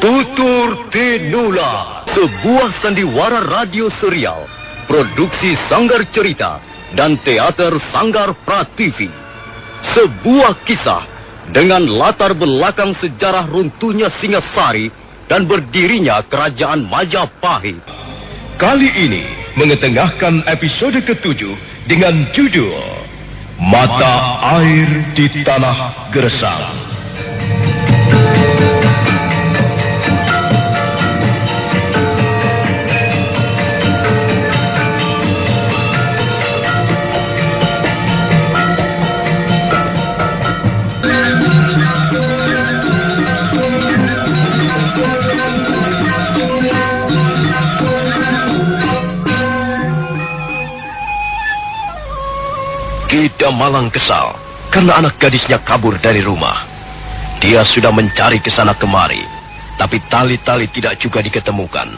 Tutur Tinula, sebuah sandiwara radio serial, produksi Sanggar Cerita dan teater Sanggar Prativi. Sebuah kisah dengan latar belakang sejarah runtuhnya Singasari dan berdirinya Kerajaan Majapahit. Kali ini mengetengahkan episode ke-7 dengan judul Mata Air di Tanah Gersang. Ki Damalang kesal karena anak gadisnya kabur dari rumah. Dia sudah mencari ke sana kemari, tapi tali-tali tidak juga diketemukan.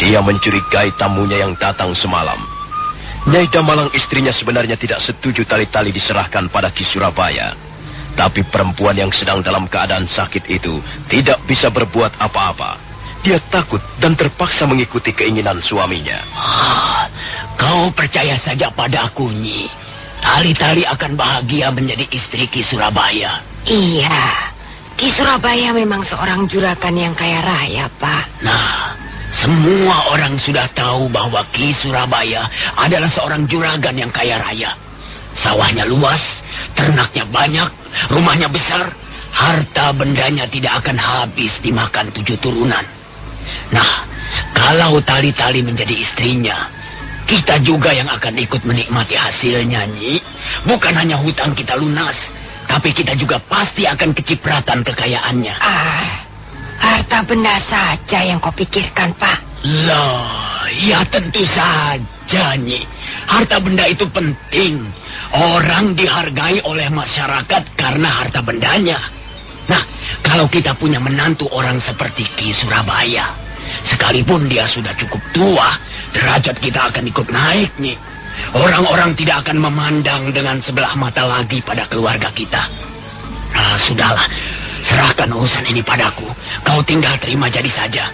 Dia mencurigai tamunya yang datang semalam. Nyai Damalang istrinya sebenarnya tidak setuju tali-tali diserahkan pada Ki Surabaya. Tapi perempuan yang sedang dalam keadaan sakit itu tidak bisa berbuat apa-apa. Dia takut dan terpaksa mengikuti keinginan suaminya. Kau percaya saja padaku, Nyi. Tali-tali akan bahagia menjadi istri Ki Surabaya. Iya, Ki Surabaya memang seorang juragan yang kaya raya, Pak. Nah, semua orang sudah tahu bahwa Ki Surabaya adalah seorang juragan yang kaya raya. Sawahnya luas, ternaknya banyak, rumahnya besar, harta bendanya tidak akan habis dimakan 7 turunan. Nah, kalau tali-tali menjadi istrinya, kita juga yang akan ikut menikmati hasilnya, Nyi. Bukan hanya hutang kita lunas, tapi kita juga pasti akan kecipratan kekayaannya. Harta benda saja yang kau pikirkan, Pak. Lah, ya tentu saja, Nyi. Harta benda itu penting. Orang dihargai oleh masyarakat karena harta bendanya. Nah, kalau kita punya menantu orang seperti Ki Surabaya, sekalipun dia sudah cukup tua, derajat kita akan ikut naik, Nyi. Orang-orang tidak akan memandang dengan sebelah mata lagi pada keluarga kita. Nah, sudahlah. Serahkan urusan ini padaku. Kau tinggal terima jadi saja.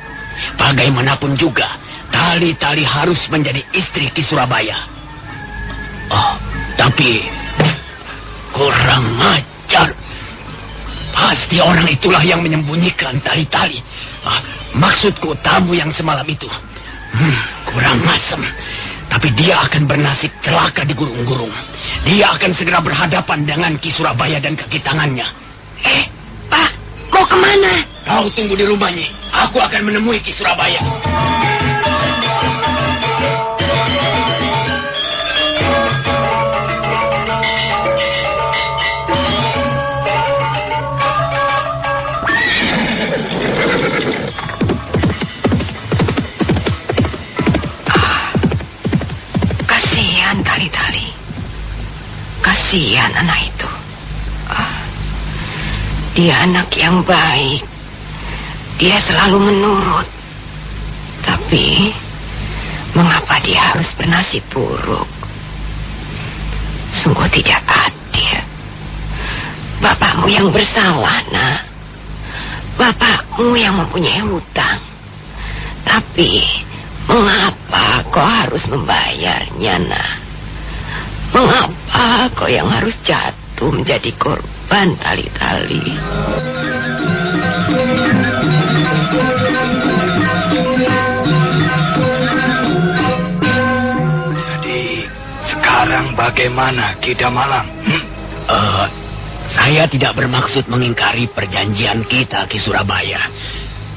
Bagaimanapun juga, tali-tali harus menjadi istri Ki Surabaya. Tapi kurang ajar. Pasti orang itulah yang menyembunyikan tali-tali. Maksudku tamu yang semalam itu. Kurang masem. Tapi dia akan bernasib celaka di gurung-gurung. Dia akan segera berhadapan dengan Ki Surabaya dan kaki tangannya. Pak, mau kemana? Kau tunggu di rumahnya. Aku akan menemui Ki Surabaya. Tali-tali. Kasihan anak itu. Dia anak yang baik. Dia selalu menurut. Tapi mengapa dia harus bernasib buruk? Sungguh tidak adil. Bapakmu yang bersalah, Nak. Bapakmu yang mempunyai hutang. Tapi mengapa kau harus membayarnya, Nak? Mengapa kau yang harus jatuh menjadi korban tali-tali? Jadi, sekarang bagaimana, Ki Damalang? Saya tidak bermaksud mengingkari perjanjian kita, Ki Surabaya.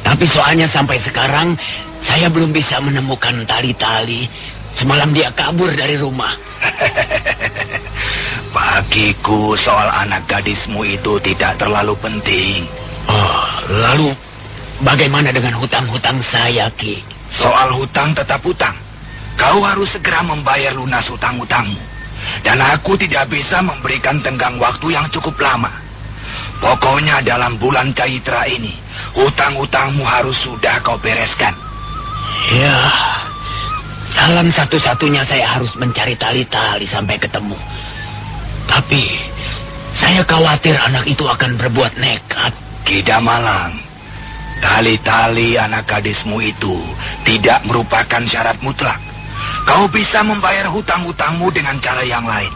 Tapi soalnya sampai sekarang, saya belum bisa menemukan tali-tali. Semalam dia kabur dari rumah. Bagiku soal anak gadismu itu tidak terlalu penting. Lalu bagaimana dengan hutang-hutang saya, Ki? Soal hutang tetap hutang. Kau harus segera membayar lunas hutang-hutangmu. Dan aku tidak bisa memberikan tenggang waktu yang cukup lama. Pokoknya dalam bulan Caitra ini, hutang-hutangmu harus sudah kau bereskan. Ya, jalan satu-satunya saya harus mencari tali-tali sampai ketemu. Tapi saya khawatir anak itu akan berbuat nekat. Ki Damalang, Tali-tali anak gadismu itu tidak merupakan syarat mutlak. Kau bisa membayar hutang-hutangmu dengan cara yang lain.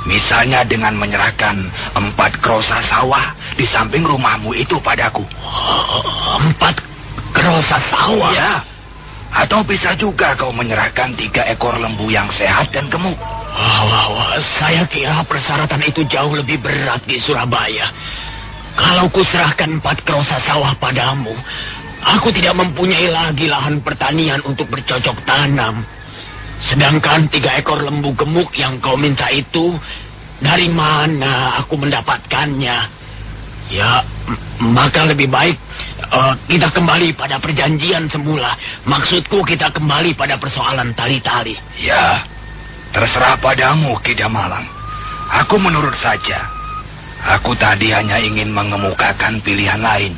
Misalnya dengan menyerahkan 4 krosa sawah di samping rumahmu itu padaku. 4 krosa sawah? Ya. Atau bisa juga kau menyerahkan 3 ekor lembu yang sehat dan gemuk. Saya kira persyaratan itu jauh lebih berat di Surabaya. Kalau kuserahkan 4 krosa sawah padamu, aku tidak mempunyai lagi lahan pertanian untuk bercocok tanam. Sedangkan 3 ekor lembu gemuk yang kau minta itu, dari mana aku mendapatkannya? Ya, maka lebih baik kita kembali pada perjanjian semula. Maksudku kita kembali pada persoalan tali-tali. Ya, terserah padamu, Ki Damalang. Aku menurut saja. Aku tadi hanya ingin mengemukakan pilihan lain.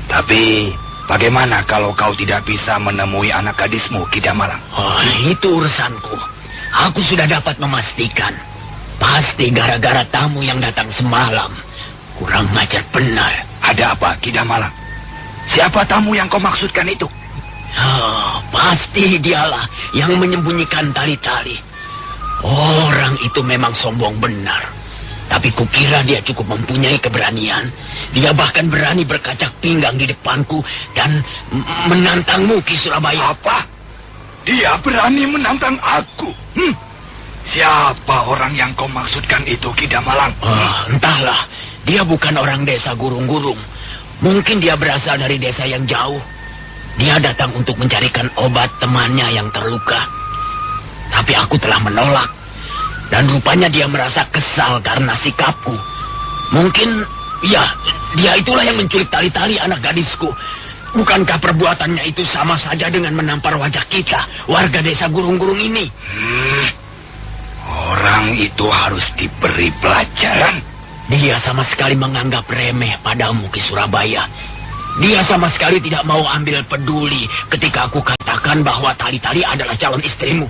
Tapi bagaimana kalau kau tidak bisa menemui anak gadismu, Ki Damalang? Itu urusanku. Aku sudah dapat memastikan. Pasti gara-gara tamu yang datang semalam. Kurang ajar benar. Ada apa, Ki Damalang? Siapa tamu yang kau maksudkan itu? Pasti dialah yang menyembunyikan tali-tali. Orang itu memang sombong benar. Tapi kukira dia cukup mempunyai keberanian. Dia bahkan berani berkacak pinggang di depanku dan menantangmu, Ki Surabaya. Apa? Dia berani menantang aku? Siapa orang yang kau maksudkan itu, Ki Damalang? Entahlah. Dia bukan orang desa Gurung-Gurung. Mungkin dia berasal dari desa yang jauh. Dia datang untuk mencarikan obat temannya yang terluka. Tapi aku telah menolak. Dan rupanya dia merasa kesal karena sikapku. Mungkin, ya, dia itulah yang menculik tali-tali anak gadisku. Bukankah perbuatannya itu sama saja dengan menampar wajah kita, warga desa Gurung-Gurung ini? Orang itu harus diberi pelajaran. Dia sama sekali menganggap remeh padamu, Ki Surabaya. Dia sama sekali tidak mau ambil peduli ketika aku katakan bahwa tali-tali adalah calon istrimu.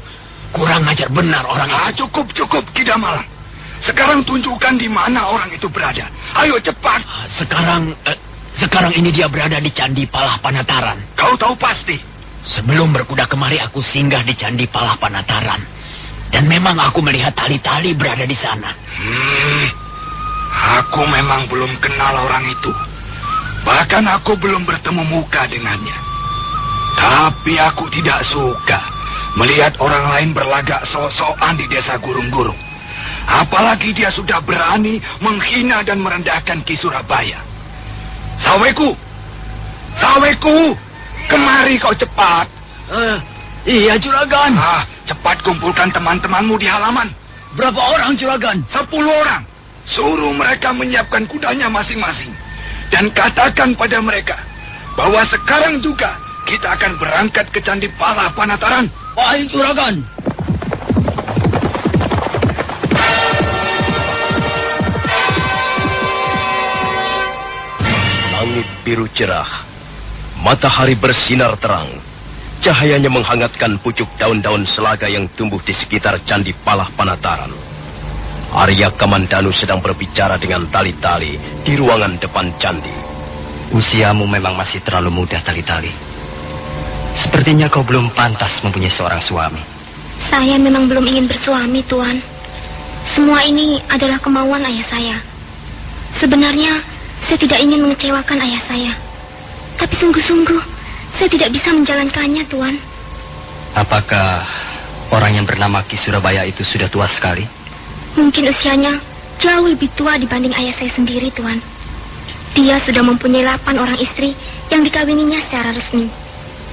Kurang ajar benar orang itu. Cukup, Ki Damalang. Sekarang tunjukkan di mana orang itu berada. Ayo cepat. Sekarang ini dia berada di Candi Palah Panataran. Kau tahu pasti? Sebelum berkuda kemari aku singgah di Candi Palah Panataran. Dan memang aku melihat tali-tali berada di sana. Aku memang belum kenal orang itu. Bahkan aku belum bertemu muka dengannya. Tapi aku tidak suka melihat orang lain berlagak sok-sokan di desa Gurung-Gurung. Apalagi dia sudah berani menghina dan merendahkan Ki Surabaya. Saweku! Kemari kau cepat. Iya, Juragan. Cepat kumpulkan teman-temanmu di halaman. Berapa orang, Juragan? 10 orang. Suruh mereka menyiapkan kudanya masing-masing. Dan katakan pada mereka bahwa sekarang juga kita akan berangkat ke Candi Palah Panataran. Baik, Juragan. Langit biru cerah. Matahari bersinar terang. Cahayanya menghangatkan pucuk daun-daun selaga yang tumbuh di sekitar Candi Palah Panataran. Arya Kamandanu sedang berbicara dengan tali-tali di ruangan depan candi. Usiamu memang masih terlalu muda, tali-tali. Sepertinya kau belum pantas mempunyai seorang suami. Saya memang belum ingin bersuami, Tuan. Semua ini adalah kemauan ayah saya. Sebenarnya, saya tidak ingin mengecewakan ayah saya. Tapi sungguh-sungguh, saya tidak bisa menjalankannya, Tuan. Apakah orang yang bernama Ki Surabaya itu sudah tua sekali? Mungkin usianya jauh lebih tua dibanding ayah saya sendiri, Tuan. Dia sudah mempunyai 8 orang istri yang dikawininya secara resmi.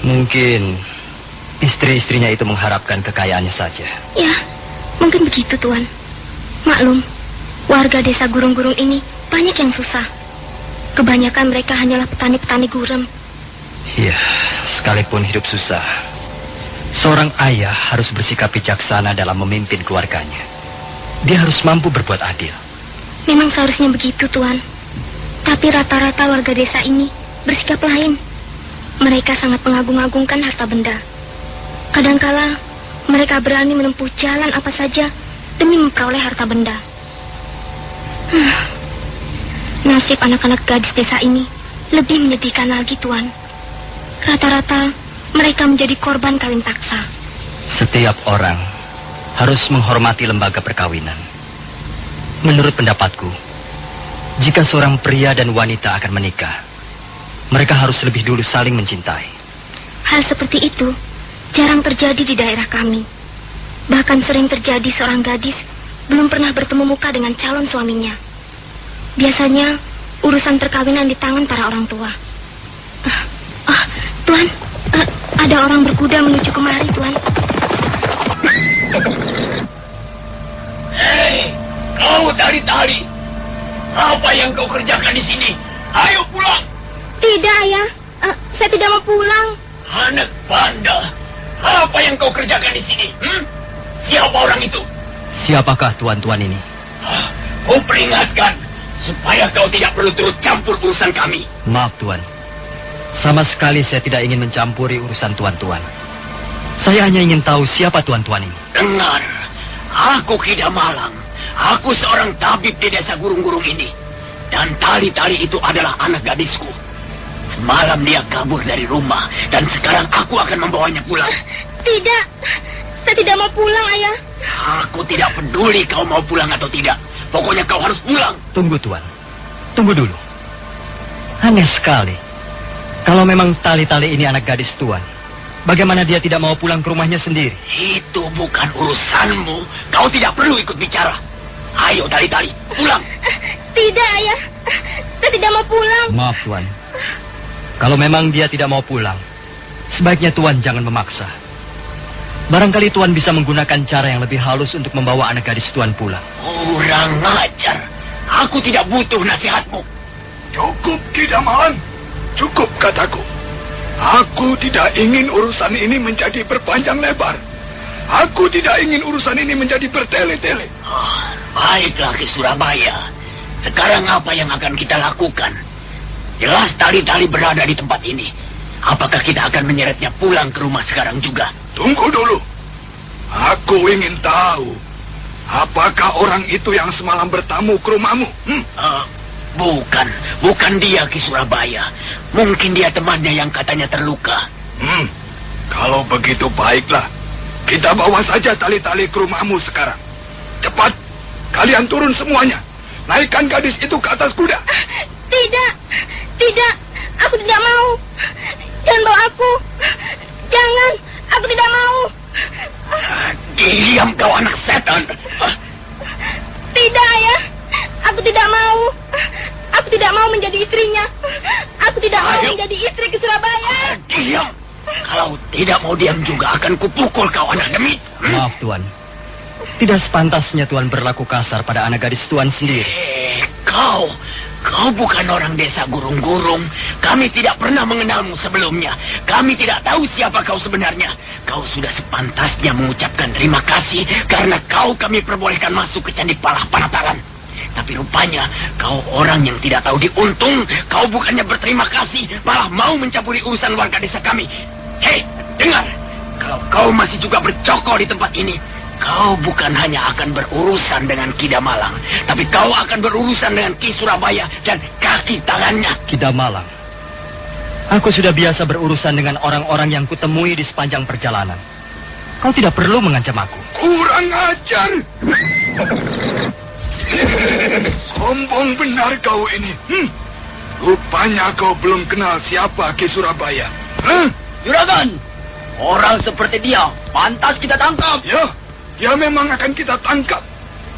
Mungkin istri-istrinya itu mengharapkan kekayaannya saja. Ya, mungkin begitu, Tuan. Maklum, warga desa Gurung-Gurung ini banyak yang susah. Kebanyakan mereka hanyalah petani-petani gurem. Iya, sekalipun hidup susah, seorang ayah harus bersikap bijaksana dalam memimpin keluarganya. Dia harus mampu berbuat adil. Memang seharusnya begitu, Tuan. Tapi rata-rata warga desa ini bersikap lain. Mereka sangat mengagung-agungkan harta benda. Kadangkala mereka berani menempuh jalan apa saja demi memperoleh harta benda. Nasib anak-anak gadis desa ini lebih menyedihkan lagi, Tuan. Rata-rata mereka menjadi korban kawin paksa. Setiap orang harus menghormati lembaga perkawinan. Menurut pendapatku, jika seorang pria dan wanita akan menikah, mereka harus lebih dulu saling mencintai. Hal seperti itu jarang terjadi di daerah kami. Bahkan sering terjadi seorang gadis belum pernah bertemu muka dengan calon suaminya. Biasanya urusan perkawinan di tangan para orang tua. Tuan, ada orang berkuda menuju kemari, Tuan. Hei, kau tali-tali. Apa yang kau kerjakan di sini? Ayo pulang. Tidak, Ayah. Saya tidak mau pulang. Anak bandel. Apa yang kau kerjakan di sini? Siapa orang itu? Siapakah tuan-tuan ini? Kau peringatkan supaya kau tidak perlu turut campur urusan kami. Maaf, Tuan. Sama sekali saya tidak ingin mencampuri urusan tuan-tuan. Saya hanya ingin tahu siapa tuan-tuan ini. Dengar, aku Kida Malang. Aku seorang tabib di desa Gurung-Gurung ini. Dan tali-tali itu adalah anak gadisku. Semalam dia kabur dari rumah. Dan sekarang aku akan membawanya pulang. Tidak, saya tidak mau pulang, Ayah. Aku tidak peduli kau mau pulang atau tidak. Pokoknya kau harus pulang. Tunggu, Tuan. Tunggu dulu. Aneh sekali. Kalau memang tali-tali ini anak gadis Tuan, bagaimana dia tidak mau pulang ke rumahnya sendiri? Itu bukan urusanmu. Kau tidak perlu ikut bicara. Ayo, tali-tali, pulang. Tidak, Ayah. Saya tidak mau pulang. Maaf, Tuan. Kalau memang dia tidak mau pulang, sebaiknya Tuan jangan memaksa. Barangkali Tuan bisa menggunakan cara yang lebih halus untuk membawa anak gadis Tuan pulang. Kurang ajar. Aku tidak butuh nasihatmu. Cukup, Kida Malang. Cukup, kataku. Aku tidak ingin urusan ini menjadi berpanjang lebar. Aku tidak ingin urusan ini menjadi bertele-tele. Baiklah, Ki Surabaya. Sekarang apa yang akan kita lakukan? Jelas tali-tali berada di tempat ini. Apakah kita akan menyeretnya pulang ke rumah sekarang juga? Tunggu dulu. Aku ingin tahu, apakah orang itu yang semalam bertamu ke rumahmu? Bukan dia, Ki Surabaya. Mungkin dia temannya yang katanya terluka. Kalau begitu baiklah. Kita bawa saja tali-tali ke rumahmu sekarang. Cepat, kalian turun semuanya. Naikkan gadis itu ke atas kuda. Tidak, aku tidak mau. Jangan bawa aku. Jangan, aku tidak mau. Diam kau anak setan. Tidak, Ayah. Aku tidak mau. Aku tidak mau menjadi istrinya. Aku tidak mau menjadi istri Ki Surabaya. Diam. Kalau tidak mau diam juga akan kupukul kau anak demit. Maaf, Tuan. Tidak sepantasnya Tuan berlaku kasar pada anak gadis Tuan sendiri. Kau bukan orang desa Gurung-Gurung. Kami tidak pernah mengenalmu sebelumnya. Kami tidak tahu siapa kau sebenarnya. Kau sudah sepantasnya mengucapkan terima kasih karena kami perbolehkan masuk ke Candi Palah Panataran. Tapi rupanya kau orang yang tidak tahu diuntung. Kau bukannya berterima kasih, malah mau mencampuri urusan warga desa kami. Hei, dengar. Kalau kau masih juga bercokol di tempat ini, kau bukan hanya akan berurusan dengan Kida Malang, tapi kau akan berurusan dengan Ki Surabaya dan kaki tangannya. Kida Malang. Aku sudah biasa berurusan dengan orang-orang yang kutemui di sepanjang perjalanan. Kau tidak perlu mengancam aku. Kurang ajar. Sombong benar kau ini. Rupanya kau belum kenal siapa Ki Surabaya. Juragan, orang seperti dia pantas kita tangkap. Ya, dia memang akan kita tangkap.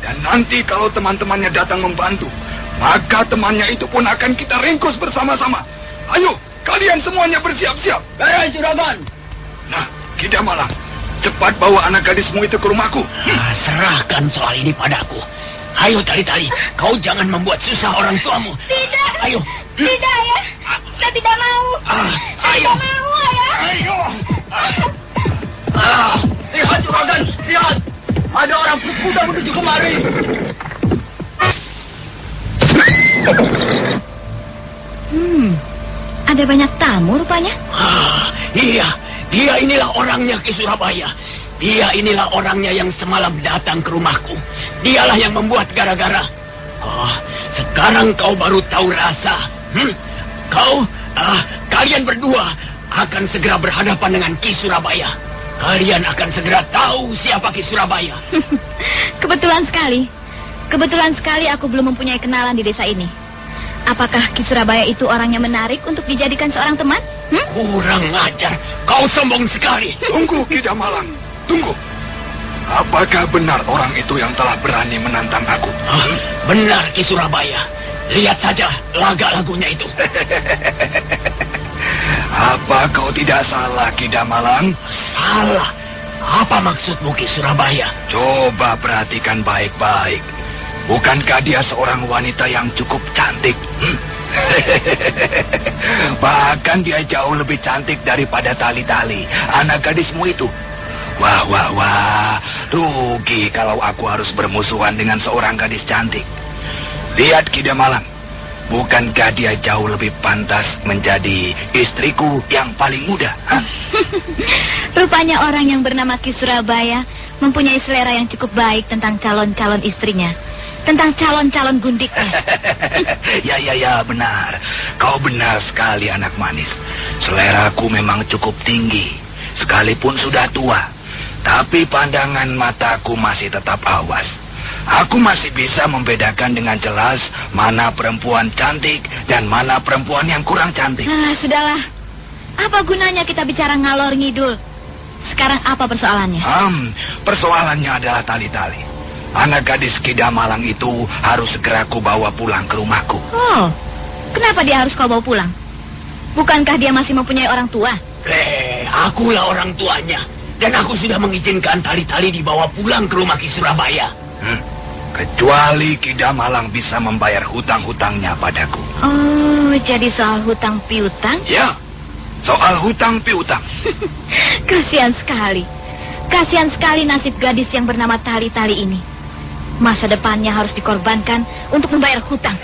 Dan nanti kalau teman-temannya datang membantu, maka temannya itu pun akan kita ringkus bersama-sama. Ayo, kalian semuanya bersiap-siap. Baik, Juragan. Nah, Kida Malang, cepat bawa anak gadismu itu ke rumahku. Serahkan soal ini padaku. Ayo, tali-tali, kau jangan membuat susah orang tuamu. Tidak. Ayo. Tidak, Ayah. Saya tidak mau. Saya Ayo. tidak mau, Ayah. Ayo. Lihat, Juragan, lihat. Ada orang berkuda menuju kemari. Ada banyak tamu rupanya. Iya, dia inilah orangnya Ki Surabaya. Dia inilah orangnya yang semalam datang ke rumahku. Dialah yang membuat gara-gara. Sekarang kau baru tahu rasa. Kalian berdua akan segera berhadapan dengan Ki Surabaya. Kalian akan segera tahu siapa Ki Surabaya. Kebetulan sekali aku belum mempunyai kenalan di desa ini. Apakah Ki Surabaya itu orang yang menarik untuk dijadikan seorang teman? Kurang ajar, kau sombong sekali. Tunggu, Ki Damalang. Tunggu. Apakah benar orang itu yang telah berani menantang aku? Benar, Ki Surabaya. Lihat saja laga-lagunya itu. Apa kau tidak salah, Ki Damalang? Salah. Apa maksudmu, Ki Surabaya? Coba perhatikan baik-baik. Bukankah dia seorang wanita yang cukup cantik? Bahkan dia jauh lebih cantik daripada Tali-Tali, anak gadismu itu. Wah. Rugi kalau aku harus bermusuhan dengan seorang gadis cantik. Lihat Ki Damalang. Bukankah dia jauh lebih pantas menjadi istriku yang paling muda? Rupanya orang yang bernama Ki Surabaya mempunyai selera yang cukup baik tentang calon-calon istrinya. Tentang calon-calon gundiknya. Ya, benar. Kau benar sekali, anak manis. Seleraku memang cukup tinggi. Sekalipun sudah tua. Tapi pandangan mataku masih tetap awas. Aku masih bisa membedakan dengan jelas mana perempuan cantik dan mana perempuan yang kurang cantik. Sudahlah. Apa gunanya kita bicara ngalor ngidul? Sekarang apa persoalannya? Persoalannya adalah Tali-Tali. Anak gadis Ki Damalang itu harus segera ku bawa pulang ke rumahku. Oh, kenapa dia harus kau bawa pulang? Bukankah dia masih mempunyai orang tua? Akulah orang tuanya. Dan aku sudah mengizinkan Tali-Tali dibawa pulang ke rumah Ki Surabaya. Kecuali Ki Damalang bisa membayar hutang-hutangnya padaku. Oh, jadi soal hutang piutang? Ya, soal hutang piutang. Kasihan sekali. Kasihan sekali nasib gadis yang bernama Tali-Tali ini. Masa depannya harus dikorbankan untuk membayar hutang.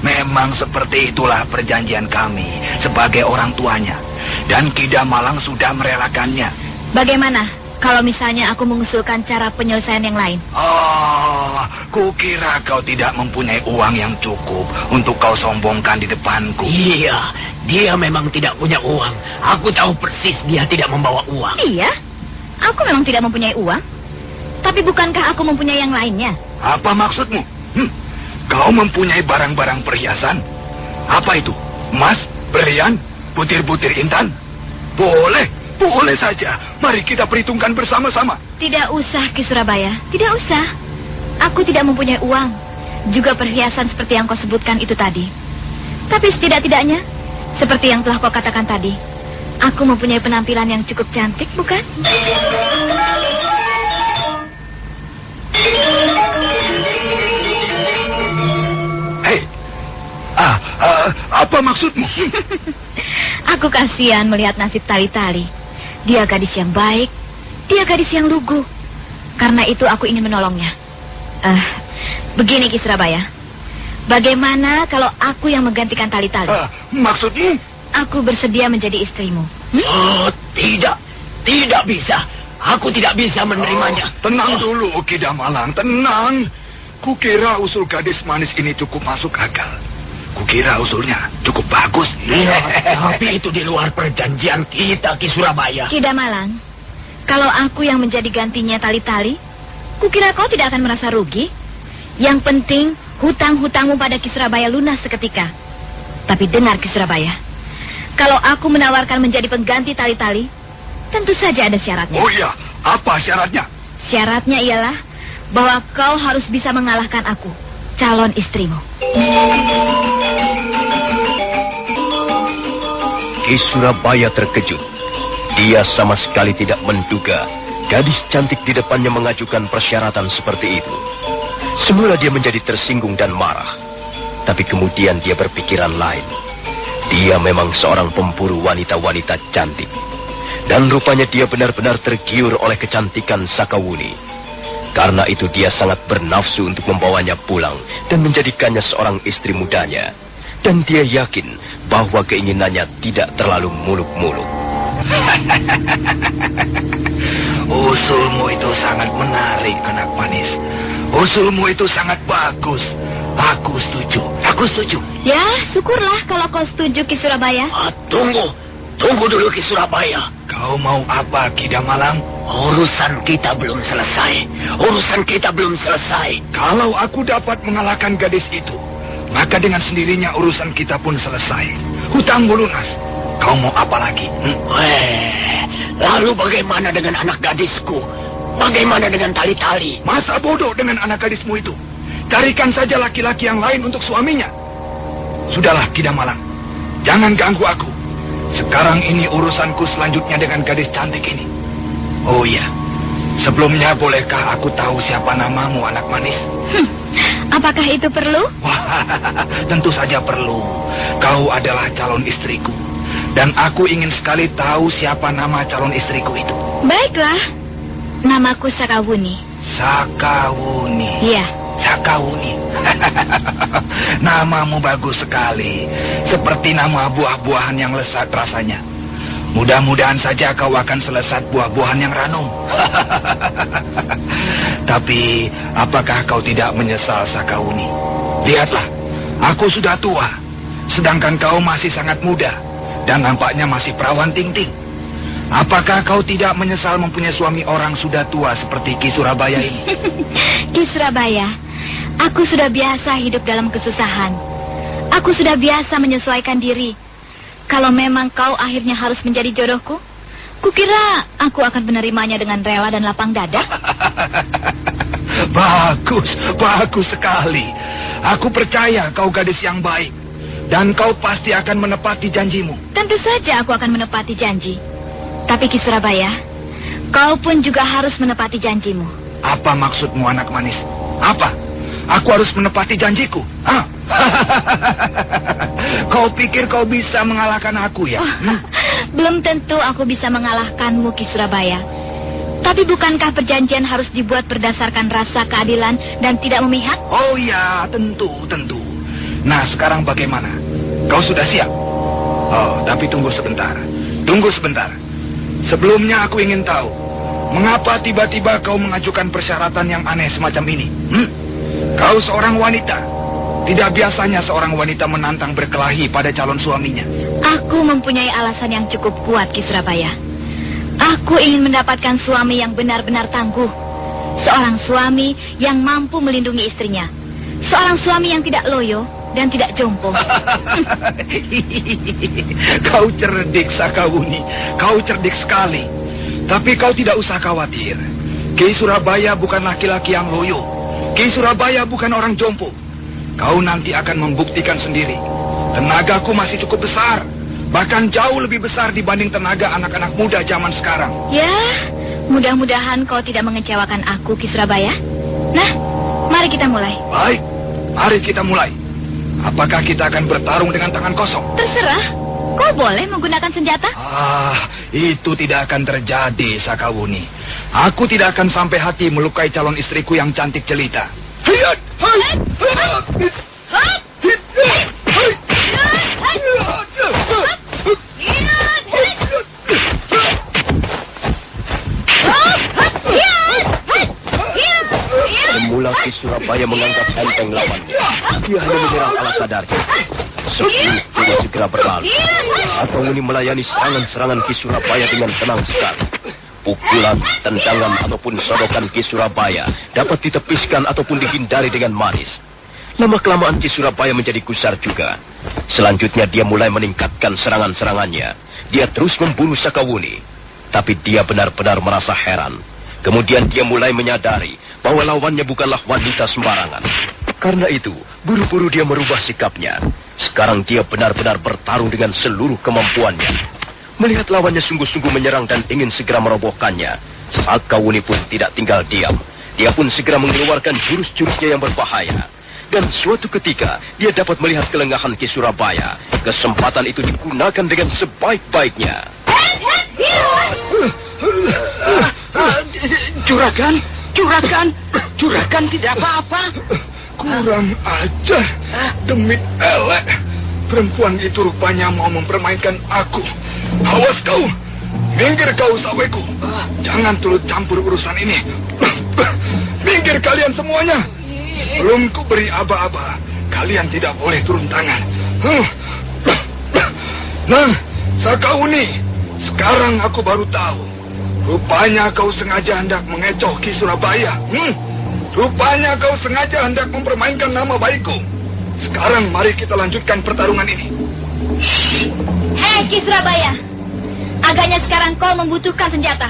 Memang seperti itulah perjanjian kami sebagai orang tuanya. Dan Ki Damalang sudah merelakannya. Bagaimana kalau misalnya aku mengusulkan cara penyelesaian yang lain? Kukira kau tidak mempunyai uang yang cukup untuk kau sombongkan di depanku. Iya, dia memang tidak punya uang. Aku tahu persis dia tidak membawa uang. Iya, aku memang tidak mempunyai uang. Tapi bukankah aku mempunyai yang lainnya? Apa maksudmu? Kau mempunyai barang-barang perhiasan? Apa itu? Emas, berlian, butir-butir intan? Boleh saja. Mari kita perhitungkan bersama-sama. Tidak usah, Ki Surabaya. Tidak usah. Aku tidak mempunyai uang. Juga perhiasan seperti yang kau sebutkan itu tadi. Tapi setidak-tidaknya, seperti yang telah kau katakan tadi, aku mempunyai penampilan yang cukup cantik, bukan? Hei, apa maksudmu? Aku kasihan melihat nasib Tali-Tali. Dia gadis yang baik, dia gadis yang lugu. Karena itu aku ingin menolongnya. Begini Ki Surabaya, bagaimana kalau aku yang menggantikan Tali-Tali? Maksudmu? Aku bersedia menjadi istrimu. Tidak bisa. Aku tidak bisa menerimanya. Tenang dulu, Ki Damalang, tenang. Kukira usul gadis manis ini cukup masuk akal. Kukira usulnya cukup bagus. Tapi itu di luar perjanjian kita, Ki Surabaya. Ki Damalang, kalau aku yang menjadi gantinya Tali-Tali, kukira kau tidak akan merasa rugi. Yang penting, hutang-hutangmu pada Ki Surabaya lunas seketika. Tapi dengar Ki Surabaya, kalau aku menawarkan menjadi pengganti Tali-Tali, tentu saja ada syaratnya. Oh iya, apa syaratnya? Syaratnya ialah bahwa kau harus bisa mengalahkan aku, calon istrimu. Ki Surabaya terkejut. Dia sama sekali tidak menduga gadis cantik di depannya mengajukan persyaratan seperti itu. Semula dia menjadi tersinggung dan marah. Tapi kemudian dia berpikiran lain. Dia memang seorang pemburu wanita-wanita cantik. Dan rupanya dia benar-benar tergiur oleh kecantikan Sakawuni. Karena itu dia sangat bernafsu untuk membawanya pulang dan menjadikannya seorang istri mudanya. Dan dia yakin bahwa keinginannya tidak terlalu muluk-muluk. Usulmu itu sangat menarik, anak manis. Usulmu itu sangat bagus. Aku setuju. Ya, syukurlah kalau kau setuju Ki Surabaya. Tunggu dulu Ki Surabaya. Kau mau apa, Kidamalang? Urusan kita belum selesai. Kalau aku dapat mengalahkan gadis itu, maka dengan sendirinya urusan kita pun selesai. Hutangmu lunas. Kau mau apa lagi? Lalu bagaimana dengan anak gadisku? Bagaimana dengan Tali-Tali? Masa bodoh dengan anak gadismu itu? Carikan saja laki-laki yang lain untuk suaminya. Sudahlah, Kidamalang. Jangan ganggu aku. Sekarang ini urusanku selanjutnya dengan gadis cantik ini. Oh iya, sebelumnya bolehkah aku tahu siapa namamu, anak manis? Apakah itu perlu? Wah, tentu saja perlu. Kau adalah calon istriku. Dan aku ingin sekali tahu siapa nama calon istriku itu. Baiklah, namaku Sakawuni. Sakawuni. Iya. Sakawuni. Namamu bagus sekali. Seperti nama buah-buahan yang lezat rasanya. Mudah-mudahan saja kau akan selesat buah-buahan yang ranum. Tapi, apakah kau tidak menyesal, Sakawuni? Lihatlah, aku sudah tua. Sedangkan kau masih sangat muda. Dan nampaknya masih perawan ting-ting. Apakah kau tidak menyesal mempunyai suami orang sudah tua seperti Ki Surabaya ini? Ki Surabaya, aku sudah biasa hidup dalam kesusahan. Aku sudah biasa menyesuaikan diri. Kalau memang kau akhirnya harus menjadi jodohku, kukira aku akan menerimanya dengan rela dan lapang dada. Bagus sekali. Aku percaya kau gadis yang baik. Dan kau pasti akan menepati janjimu. Tentu saja aku akan menepati janji. Tapi Ki Surabaya, kau pun juga harus menepati janjimu. Apa maksudmu, anak manis? Apa? Aku harus menepati janjiku? Hah? Kau pikir kau bisa mengalahkan aku ya? Belum tentu aku bisa mengalahkanmu, Ki Surabaya. Tapi bukankah perjanjian harus dibuat berdasarkan rasa keadilan dan tidak memihak? Oh ya, tentu. Nah, sekarang bagaimana? Kau sudah siap? Oh, tapi tunggu sebentar. Sebelumnya aku ingin tahu, mengapa tiba-tiba kau mengajukan persyaratan yang aneh semacam ini? Kau seorang wanita. Tidak biasanya seorang wanita menantang berkelahi pada calon suaminya. Aku mempunyai alasan yang cukup kuat, Ki Surabaya. Aku ingin mendapatkan suami yang benar-benar tangguh. Seorang suami yang mampu melindungi istrinya. Seorang suami yang tidak loyo dan tidak jompo. Kau cerdik, Sakawuni. Kau cerdik sekali. Tapi kau tidak usah khawatir. Ki Surabaya bukan laki-laki yang loyo. Ki Surabaya bukan orang jompo. Kau nanti akan membuktikan sendiri. Tenagaku masih cukup besar. Bahkan jauh lebih besar dibanding tenaga anak-anak muda zaman sekarang. Ya, mudah-mudahan kau tidak mengecewakan aku, Ki Surabaya. Nah, mari kita mulai. Baik, mari kita mulai. Apakah kita akan bertarung dengan tangan kosong? Terserah. Kau boleh menggunakan senjata? Itu tidak akan terjadi, Sakawuni. Aku tidak akan sampai hati melukai calon istriku yang cantik jelita. Semula Ki Surabaya menganggap enteng lawannya. Dia hanya menyerang ala kadarnya. Sebelum dia segera berlalu, Sakawuni melayani serangan-serangan Ki Surabaya dengan tenang sekali. Pukulan, tendangan ataupun sodokan Ki Surabaya dapat ditepiskan ataupun dihindari dengan manis. Lama-kelamaan Ki Surabaya menjadi gusar juga. Selanjutnya dia mulai meningkatkan serangan-serangannya. Dia terus membunuh Sakawuni. Tapi dia benar-benar merasa heran. Kemudian dia mulai menyadari bahwa lawannya bukanlah wanita sembarangan. Karena itu, buru-buru dia merubah sikapnya. Sekarang dia benar-benar bertarung dengan seluruh kemampuannya. Melihat lawannya sungguh-sungguh menyerang dan ingin segera merobohkannya, Sakawuni pun tidak tinggal diam. Dia pun segera mengeluarkan jurus-jurusnya yang berbahaya. Dan suatu ketika, dia dapat melihat kelengahan Ki Surabaya. Kesempatan itu digunakan dengan sebaik-baiknya. Juragan tidak apa-apa. Kurang ajar. Demi elek. Perempuan itu rupanya mau mempermainkan aku. Awas kau. Minggir kau, saweku. Jangan turut campur urusan ini. Minggir kalian semuanya. Belum ku beri aba-aba. Kalian tidak boleh turun tangan. Nah, Sakauni, sekarang aku baru tahu. Rupanya kau sengaja hendak mengecoh Ki Surabaya. Rupanya kau sengaja hendak mempermainkan nama baikku. Sekarang mari kita lanjutkan pertarungan ini. Hei Ki Surabaya, agaknya sekarang kau membutuhkan senjata.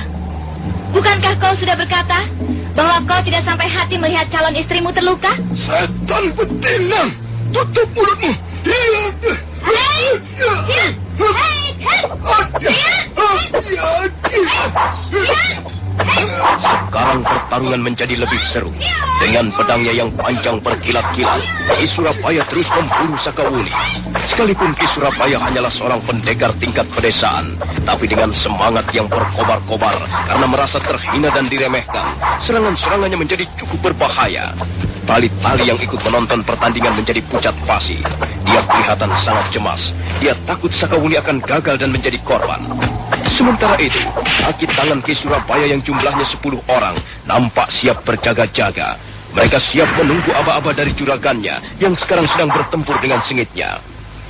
Bukankah kau sudah berkata bahwa kau tidak sampai hati melihat calon istrimu terluka? Setan betina, tutup mulutmu. Sekarang pertarungan menjadi lebih seru. Dengan pedangnya yang panjang berkilat-kilat, Ki Surabaya terus memburu Sakauni. Sekalipun Ki Surabaya hanyalah seorang pendekar tingkat pedesaan, tapi dengan semangat yang berkobar-kobar karena merasa terhina dan diremehkan, serangan-serangannya menjadi cukup berbahaya. Tali-tali yang ikut menonton pertandingan menjadi pucat pasi. Dia kelihatan sangat cemas. Dia takut Sakauni akan gagal dan menjadi korban. Sementara itu, kaki tangan Ki Surabaya yang jumlahnya 10 orang nampak siap berjaga-jaga. Mereka siap menunggu aba-aba dari juragannya yang sekarang sedang bertempur dengan sengitnya.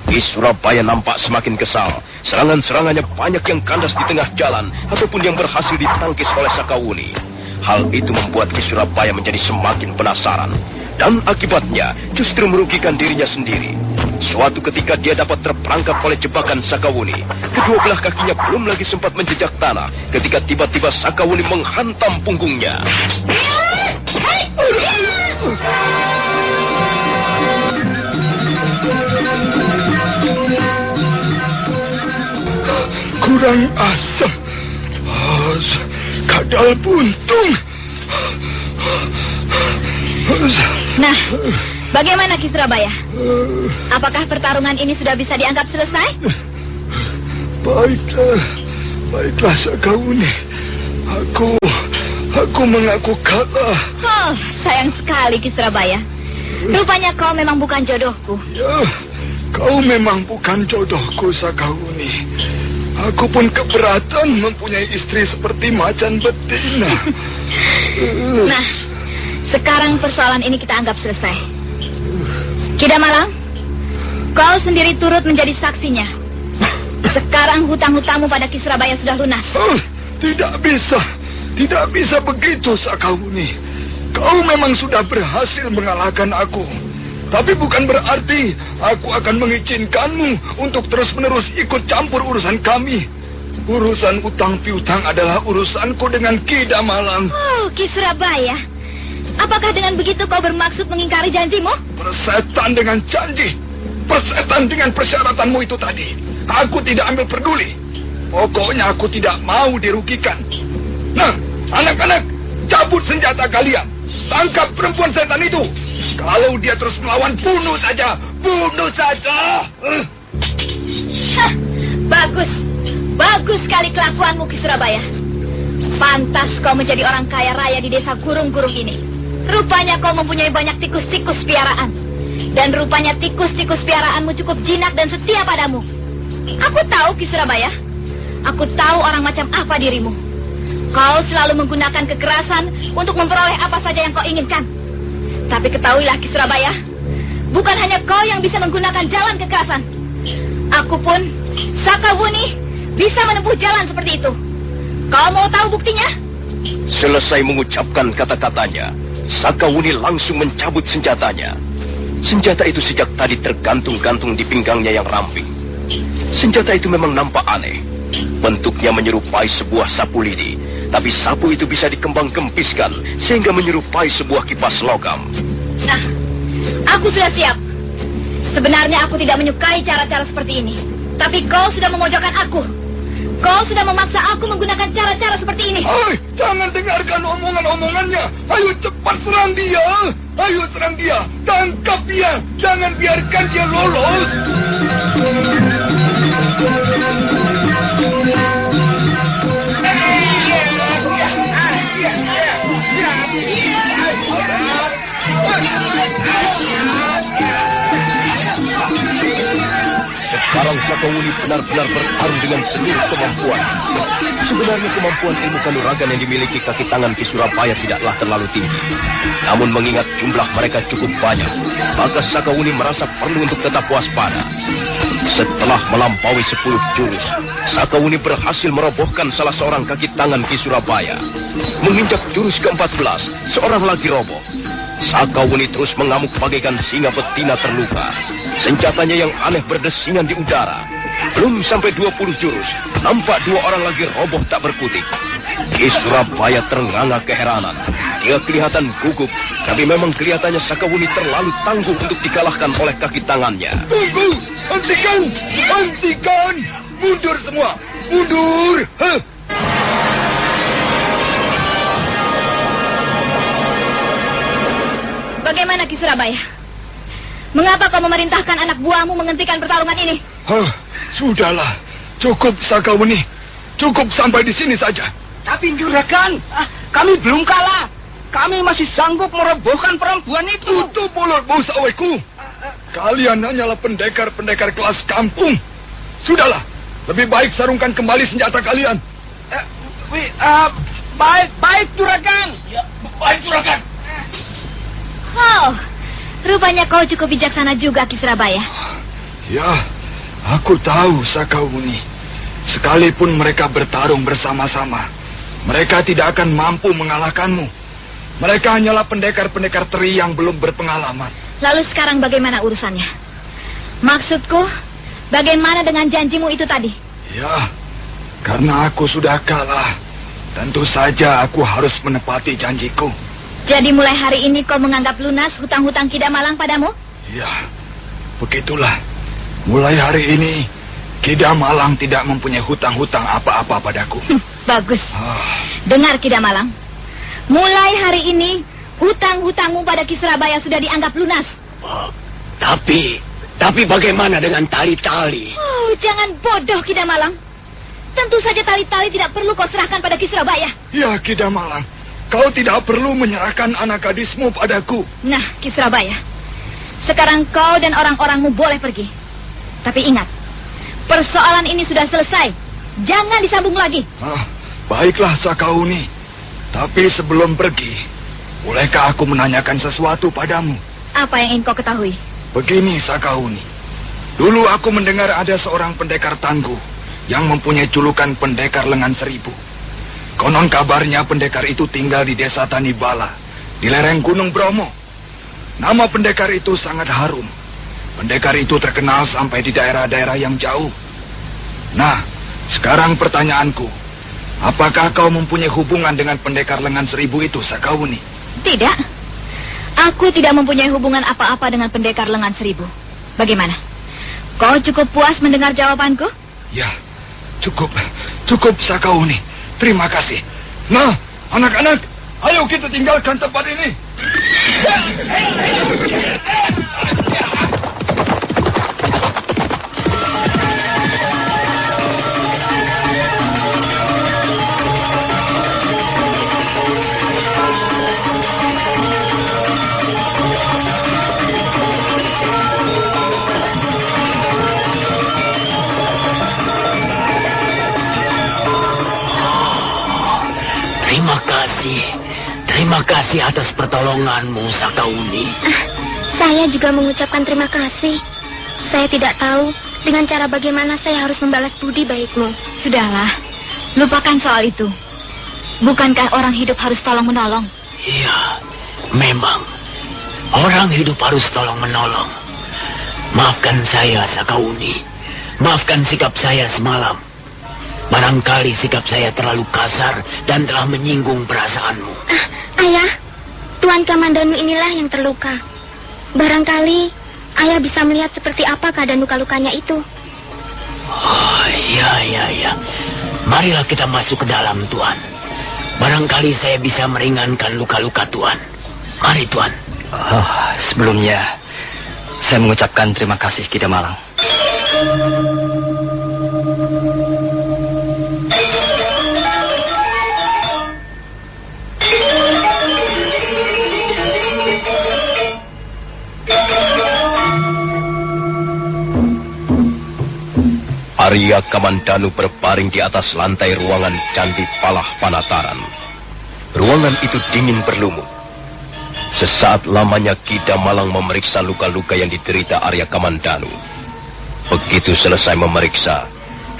Ki Surabaya nampak semakin kesal. Serangan-serangannya banyak yang kandas di tengah jalan ataupun yang berhasil ditangkis oleh Sakauni. Hal itu membuat Ki Surabaya menjadi semakin penasaran. Dan akibatnya justru merugikan dirinya sendiri. Suatu ketika dia dapat terperangkap oleh jebakan Sakauni. Kedua belah kakinya belum lagi sempat menjejak tanah ketika tiba-tiba Sakauni menghantam punggungnya. Kurang asam. Kadal buntung. Nah, bagaimana Ki Surabaya? Apakah pertarungan ini sudah bisa dianggap selesai? Baiklah Sakauni. Aku mengaku kalah. Oh, sayang sekali Ki Surabaya. Rupanya kau memang bukan jodohku. Ya, kau memang bukan jodohku Sakauni. Aku pun keberatan mempunyai istri seperti macan betina. Nah, sekarang persoalan ini kita anggap selesai. Kidamalang, kau sendiri turut menjadi saksinya. Sekarang hutang-hutangmu pada Ki Surabaya sudah lunas. Tidak bisa begitu Sakauni. Kau memang sudah berhasil mengalahkan aku. Tapi bukan berarti aku akan mengizinkanmu untuk terus-menerus ikut campur urusan kami. Urusan utang piutang adalah urusanku dengan Kidamalang. Oh, Ki Surabaya. Apakah dengan begitu kau bermaksud mengingkari janjimu? Persetan dengan janji. Persetan dengan persyaratanmu itu tadi. Aku tidak ambil peduli. Pokoknya aku tidak mau dirugikan. Nah, anak-anak, cabut senjata kalian. Tangkap perempuan setan itu. Kalau dia terus melawan, bunuh saja. Bunuh saja. Hah, bagus. Bagus sekali kelakuanmu Ki Surabaya. Pantas kau menjadi orang kaya raya di desa gurung-gurung ini. Rupanya kau mempunyai banyak tikus-tikus piaraan. Dan rupanya tikus-tikus piaraanmu cukup jinak dan setia padamu. Aku tahu Ki Surabaya. Aku tahu orang macam apa dirimu. Kau selalu menggunakan kekerasan untuk memperoleh apa saja yang kau inginkan. Tapi ketahuilah Ki Surabaya, bukan hanya kau yang bisa menggunakan jalan kekerasan. Aku pun, Sakauni, bisa menempuh jalan seperti itu. Kau mau tahu buktinya? Selesai mengucapkan kata-katanya, Sakauni langsung mencabut senjatanya. Senjata itu sejak tadi tergantung-gantung di pinggangnya yang ramping. Senjata itu memang nampak aneh. Bentuknya menyerupai sebuah sapu lidi, tapi sapu itu bisa dikembang-kempiskan sehingga menyerupai sebuah kipas logam. Nah, aku sudah siap. Sebenarnya aku tidak menyukai cara-cara seperti ini. Tapi kau sudah memojokkan aku. Kau sudah memaksa aku menggunakan cara-cara seperti ini. Jangan dengarkan omongan-omongannya. Ayo cepat serang dia. Ayo serang dia. Tangkap dia. Jangan biarkan dia lolos. Sekarang Sakawuni benar-benar bertarung dengan seluruh kemampuan. Sebenarnya kemampuan ilmu kanuragan yang dimiliki kaki tangan Ki Surabaya tidaklah terlalu tinggi. Namun mengingat jumlah mereka cukup banyak, maka Sakawuni merasa perlu untuk tetap waspada. Setelah melampaui 10 jurus, Sakawuni berhasil merobohkan salah seorang kaki tangan Ki Surabaya. Menginjak jurus ke-14, seorang lagi roboh. Sakawuni terus mengamuk bagaikan singa betina terluka. Senjatanya yang aneh berdesingan di udara. Belum sampai 20 jurus, nampak 2 orang lagi roboh tak berkutik. Ki Surabaya ternganga keheranan. Dia kelihatan gugup, tapi memang kelihatannya Sakawuni terlalu tangguh untuk dikalahkan oleh kaki tangannya. Tunggu! Hentikan! Hentikan! Mundur semua! Mundur! Huh? Bagaimana Ki Surabaya? Mengapa kau memerintahkan anak buahmu menghentikan pertarungan ini? Sudahlah. Cukup, Sakawuni. Cukup sampai di sini saja. Tapi Juragan, kami belum kalah. Kami masih sanggup merobohkan perempuan itu. Tutup mulutmu, saweku. Kalian hanyalah pendekar-pendekar kelas kampung. Sudahlah. Lebih baik sarungkan kembali senjata kalian. Baik, Juragan. Ya, baik, Juragan. Oh, rupanya kau cukup bijaksana juga, Ki Surabaya. Ya, aku tahu, Sakawuni. Sekalipun mereka bertarung bersama-sama, mereka tidak akan mampu mengalahkanmu. Mereka hanyalah pendekar-pendekar teri yang belum berpengalaman. Lalu sekarang bagaimana urusannya? Maksudku, bagaimana dengan janjimu itu tadi? Ya, karena aku sudah kalah, tentu saja aku harus menepati janjiku. Jadi mulai hari ini kau menganggap lunas hutang-hutang Kidamalang padamu? Ya, begitulah. Mulai hari ini, Kidamalang tidak mempunyai hutang-hutang apa-apa padaku. Bagus. Dengar Kidamalang. Mulai hari ini, hutang-hutangmu pada Ki Surabaya sudah dianggap lunas. Tapi bagaimana dengan tali-tali? Oh, jangan bodoh Kidamalang. Tentu saja tali-tali tidak perlu kau serahkan pada Ki Surabaya. Ya, Kidamalang. Kau tidak perlu menyerahkan anak gadismu padaku. Nah, Ki Surabaya. Sekarang kau dan orang-orangmu boleh pergi. Tapi ingat, persoalan ini sudah selesai. Jangan disambung lagi. Baiklah, Sakawuni. Tapi sebelum pergi, bolehkah aku menanyakan sesuatu padamu? Apa yang ingin kau ketahui? Begini, Sakawuni. Dulu aku mendengar ada seorang pendekar tangguh yang mempunyai julukan pendekar lengan seribu. Konon kabarnya pendekar itu tinggal di desa Tanibala, di lereng Gunung Bromo. Nama pendekar itu sangat harum. Pendekar itu terkenal sampai di daerah-daerah yang jauh. Nah, sekarang pertanyaanku. Apakah kau mempunyai hubungan dengan pendekar lengan seribu itu, Sakawuni? Tidak. Aku tidak mempunyai hubungan apa-apa dengan pendekar lengan seribu. Bagaimana? Kau cukup puas mendengar jawabanku? Ya, cukup. Cukup, Sakawuni. Terima kasih. Nah, anak-anak, ayo kita tinggalkan tempat ini. Terima kasih atas pertolonganmu, Sakawuni. Saya juga mengucapkan terima kasih. Saya tidak tahu dengan cara bagaimana saya harus membalas budi baikmu. Sudahlah, lupakan soal itu. Bukankah orang hidup harus tolong-menolong? Iya, memang. Orang hidup harus tolong-menolong. Maafkan saya, Sakawuni. Maafkan sikap saya semalam. Barangkali sikap saya terlalu kasar dan telah menyinggung perasaanmu. Ayah, Tuan Kamandanu inilah yang terluka. Barangkali ayah bisa melihat seperti apa keadaan luka-lukanya itu. Oh, iya. Marilah kita masuk ke dalam, Tuan. Barangkali saya bisa meringankan luka-luka Tuan. Mari, Tuan. Sebelumnya, saya mengucapkan terima kasih, Kidamalang. Arya Kamandanu berbaring di atas lantai ruangan Candi Palah Panataran. Ruangan itu dingin berlumut. Sesaat lamanya Ki Damalang memeriksa luka-luka yang diderita Arya Kamandanu. Begitu selesai memeriksa,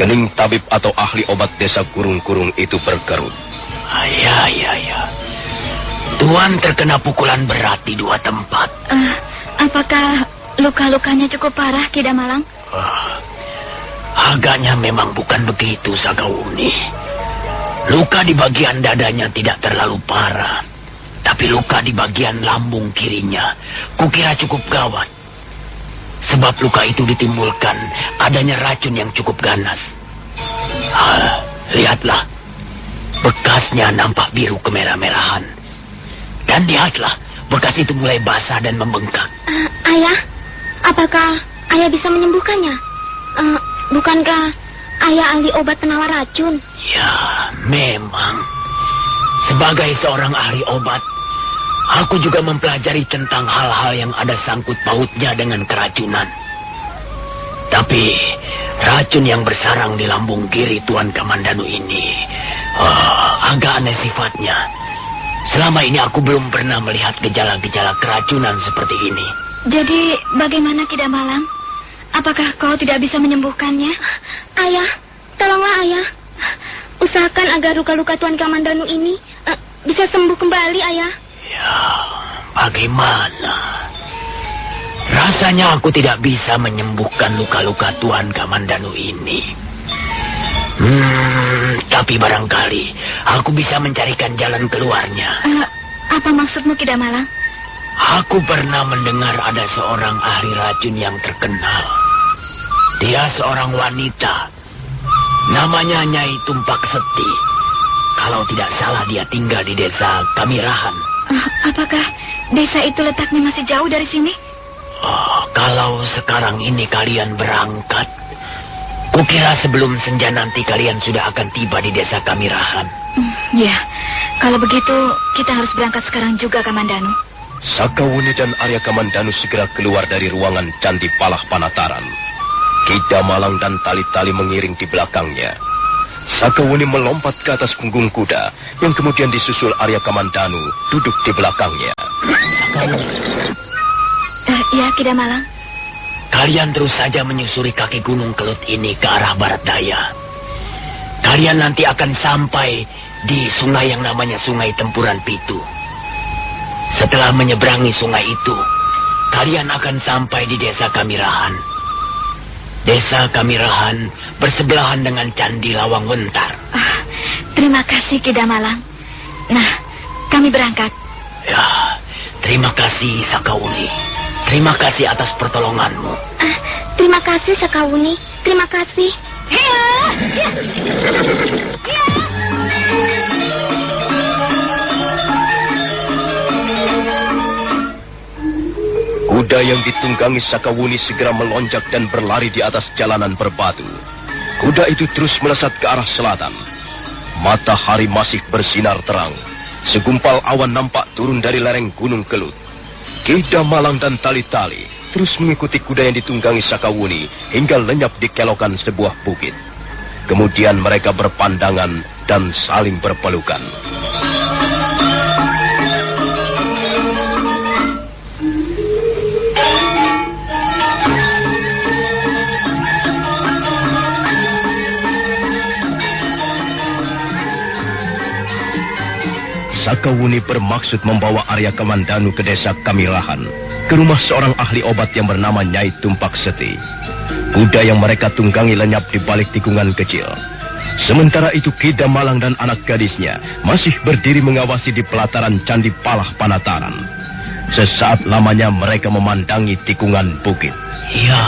kening tabib atau ahli obat desa Kurung-Kurung itu berkerut. Ya. Tuan terkena pukulan berat di 2 tempat. Apakah luka-lukanya cukup parah, Ki Damalang? Agaknya memang bukan begitu, Sakawuni. Luka di bagian dadanya tidak terlalu parah. Tapi luka di bagian lambung kirinya, kukira cukup gawat. Sebab luka itu ditimbulkan adanya racun yang cukup ganas. Lihatlah, bekasnya nampak biru kemerah-merahan. Dan lihatlah, bekas itu mulai basah dan membengkak. Ayah, apakah ayah bisa menyembuhkannya? Bukankah ayah ahli obat penawar racun? Ya, memang. Sebagai seorang ahli obat, aku juga mempelajari tentang hal-hal yang ada sangkut pautnya dengan keracunan. Tapi racun yang bersarang di lambung kiri Tuan Kamandanu ini agak aneh sifatnya. Selama ini aku belum pernah melihat gejala-gejala keracunan seperti ini. Jadi bagaimana, Ki Damalang? Apakah kau tidak bisa menyembuhkannya? Ayah, tolonglah ayah. Usahakan agar luka-luka Tuan Kamandanu ini bisa sembuh kembali, ayah. Ya, bagaimana? Rasanya aku tidak bisa menyembuhkan luka-luka Tuan Kamandanu ini. Tapi barangkali aku bisa mencarikan jalan keluarnya. Apa maksudmu, Ki Damalang? Aku pernah mendengar ada seorang ahli racun yang terkenal. Dia seorang wanita. Namanya Nyai Tumpak Seti. Kalau tidak salah dia tinggal di desa Kamirahan. Apakah desa itu letaknya masih jauh dari sini? Kalau sekarang ini kalian berangkat, kukira sebelum senja nanti kalian sudah akan tiba di desa Kamirahan. Ya, kalau begitu kita harus berangkat sekarang juga, Kamandanu. Sakawuni dan Arya Kamandanu segera keluar dari ruangan Candi Palah Panataran. Ki Damalang dan Tali-Tali mengiring di belakangnya. Sakawuni melompat ke atas punggung kuda, yang kemudian disusul Arya Kamandanu duduk di belakangnya. Sakawuni. Ya, Ki Damalang. Kalian terus saja menyusuri kaki Gunung Kelut ini ke arah barat daya. Kalian nanti akan sampai di sungai yang namanya Sungai Tempuran Pitu. Setelah menyeberangi sungai itu, kalian akan sampai di desa Kamirahan. Desa Kamirahan bersebelahan dengan Candi Lawang Wentar. Terima kasih, Ki Damalang. Nah, kami berangkat. Ya, terima kasih Sakawuni. Terima kasih atas pertolonganmu. Terima kasih, Sakawuni. Terima kasih. Kuda yang ditunggangi Sakawuni segera melonjak dan berlari di atas jalanan berbatu. Kuda itu terus melesat ke arah selatan. Matahari masih bersinar terang. Segumpal awan nampak turun dari lereng Gunung Kelut. Ki Damalang dan Tali-Tali terus mengikuti kuda yang ditunggangi Sakawuni hingga lenyap di kelokan sebuah bukit. Kemudian mereka berpandangan dan saling berpelukan. Sakawuni bermaksud membawa Arya Kamandanu ke desa Kamirahan, ke rumah seorang ahli obat yang bernama Nyai Tumpak Seti. Kuda yang mereka tunggangi lenyap di balik tikungan kecil. Sementara itu Ki Damalang dan anak gadisnya masih berdiri mengawasi di pelataran Candi Palah Panataran. Sesaat lamanya mereka memandangi tikungan bukit. Ya,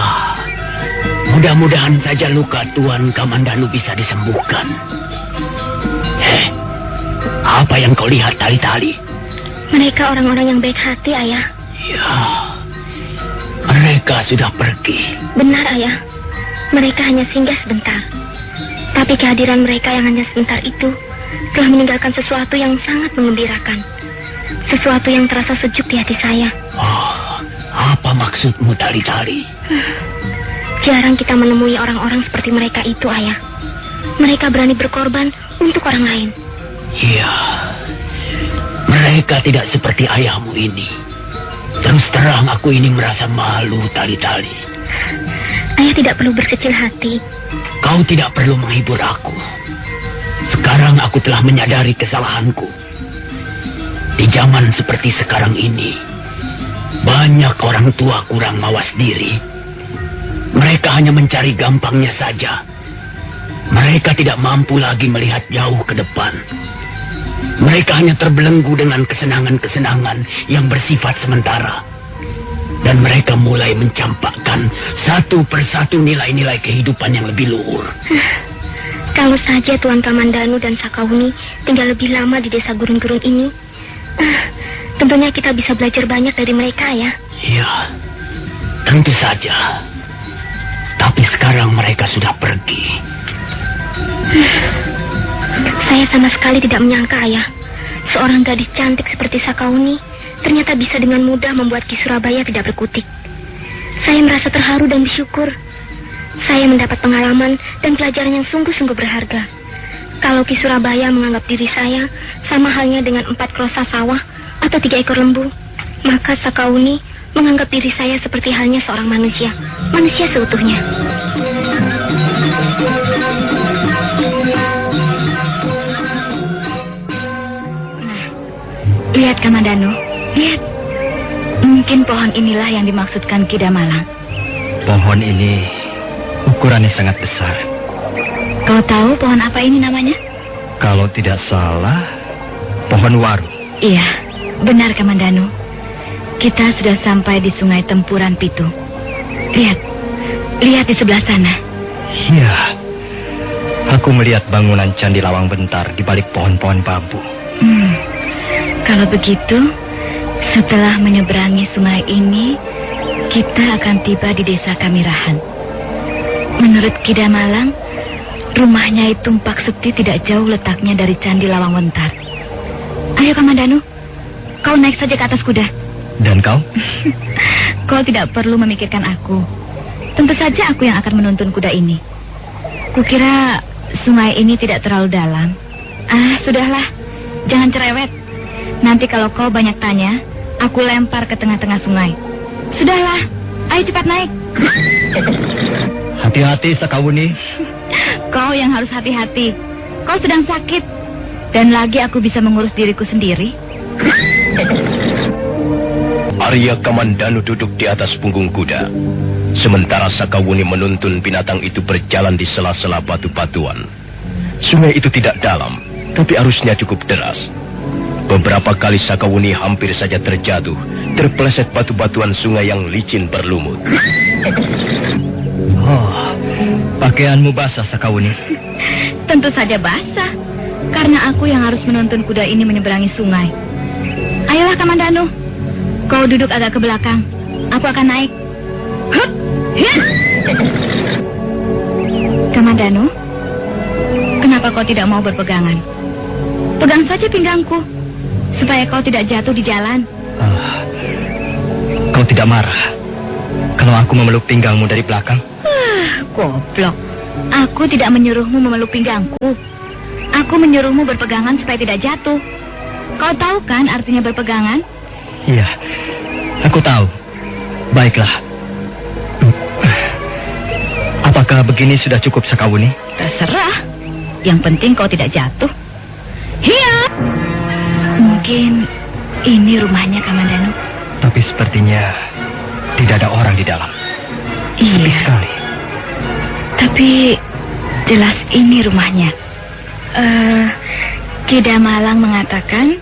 mudah-mudahan saja luka Tuan Kamandanu bisa disembuhkan. Apa yang kau lihat, Tali-Tali? Mereka orang-orang yang baik hati, Ayah. Ya, mereka sudah pergi. Benar, Ayah. Mereka hanya singgah sebentar. Tapi kehadiran mereka yang hanya sebentar itu telah meninggalkan sesuatu yang sangat mengembirakan. Sesuatu yang terasa sejuk di hati saya. Apa maksudmu, Tali-Tali? Jarang kita menemui orang-orang seperti mereka itu, Ayah. Mereka berani berkorban untuk orang lain. Iya, mereka tidak seperti ayahmu ini. Terus terang aku ini merasa malu, Tali-Tali. Ayah tidak perlu berkecil hati. Kau tidak perlu menghibur aku. Sekarang aku telah menyadari kesalahanku. Di zaman seperti sekarang ini, banyak orang tua kurang mawas diri. Mereka hanya mencari gampangnya saja. Mereka tidak mampu lagi melihat jauh ke depan. Mereka hanya terbelenggu dengan kesenangan-kesenangan yang bersifat sementara. Dan mereka mulai mencampakkan satu persatu nilai-nilai kehidupan yang lebih luhur. Kalau saja Tuan Kamandanu dan Sakauni tinggal lebih lama di desa gurun-gurun ini, tentunya kita bisa belajar banyak dari mereka, ya. Iya, tentu saja. Tapi sekarang mereka sudah pergi. Saya sama sekali tidak menyangka, Ayah. Seorang gadis cantik seperti Sakauni ternyata bisa dengan mudah membuat Ki Surabaya tidak berkutik. Saya merasa terharu dan bersyukur. Saya mendapat pengalaman dan pelajaran yang sungguh-sungguh berharga. Kalau Ki Surabaya menganggap diri saya sama halnya dengan 4 krosa sawah atau 3 ekor lembu, maka Sakauni menganggap diri saya seperti halnya seorang manusia seutuhnya. Lihat, Kamandanu, lihat. Mungkin pohon inilah yang dimaksudkan Ki Damalang. Pohon ini ukurannya sangat besar. Kau tahu pohon apa ini namanya? Kalau tidak salah, pohon waru. Iya, benar, Kamandanu. Kita sudah sampai di Sungai Tempuran Pitu. Lihat di sebelah sana. Iya, aku melihat bangunan Candi Lawang Bentar di balik pohon-pohon bambu. Kalau begitu, setelah menyeberangi sungai ini, kita akan tiba di desa Kamirahan. Menurut Ki Damalang, rumahnya itu Tumpak Sekti tidak jauh letaknya dari Candi Lawang Bentar. Ayo, Kamandanu, kau naik saja ke atas kuda. Dan kau? Kau tidak perlu memikirkan aku. Tentu saja aku yang akan menuntun kuda ini. Kukira sungai ini tidak terlalu dalam. Sudahlah, jangan cerewet. Nanti kalau kau banyak tanya, aku lempar ke tengah-tengah sungai. Sudahlah, ayo cepat naik. Hati-hati, Sakauni. Kau yang harus hati-hati. Kau sedang sakit. Dan lagi aku bisa mengurus diriku sendiri. Arya Kamandanu duduk di atas punggung kuda. Sementara Sakauni menuntun binatang itu berjalan di sela-sela batu-batuan. Sungai itu tidak dalam, tapi arusnya cukup deras. Beberapa kali Sakauni hampir saja terjatuh, terpeleset batu-batuan sungai yang licin berlumut. Oh, pakaianmu basah, Sakauni. Tentu saja basah, karena aku yang harus menuntun kuda ini menyeberangi sungai. Ayolah, Kamandanu. Kau duduk agak ke belakang. Aku akan naik. Hup! Ya! Kamandanu, kenapa kau tidak mau berpegangan? Pegang saja pinggangku, supaya kau tidak jatuh di jalan. Kau tidak marah kalau aku memeluk pinggangmu dari belakang? Goblok. Aku tidak menyuruhmu memeluk pinggangku. Aku menyuruhmu berpegangan supaya tidak jatuh. Kau tahu kan artinya berpegangan? Iya, aku tahu. Baiklah. Apakah begini sudah cukup, Sakauni? Terserah. Yang penting kau tidak jatuh. Iya. Mungkin ini rumahnya, Kamandanu. Tapi sepertinya tidak ada orang di dalam. Sepi sekali. Tapi jelas ini rumahnya. Ki Damalang mengatakan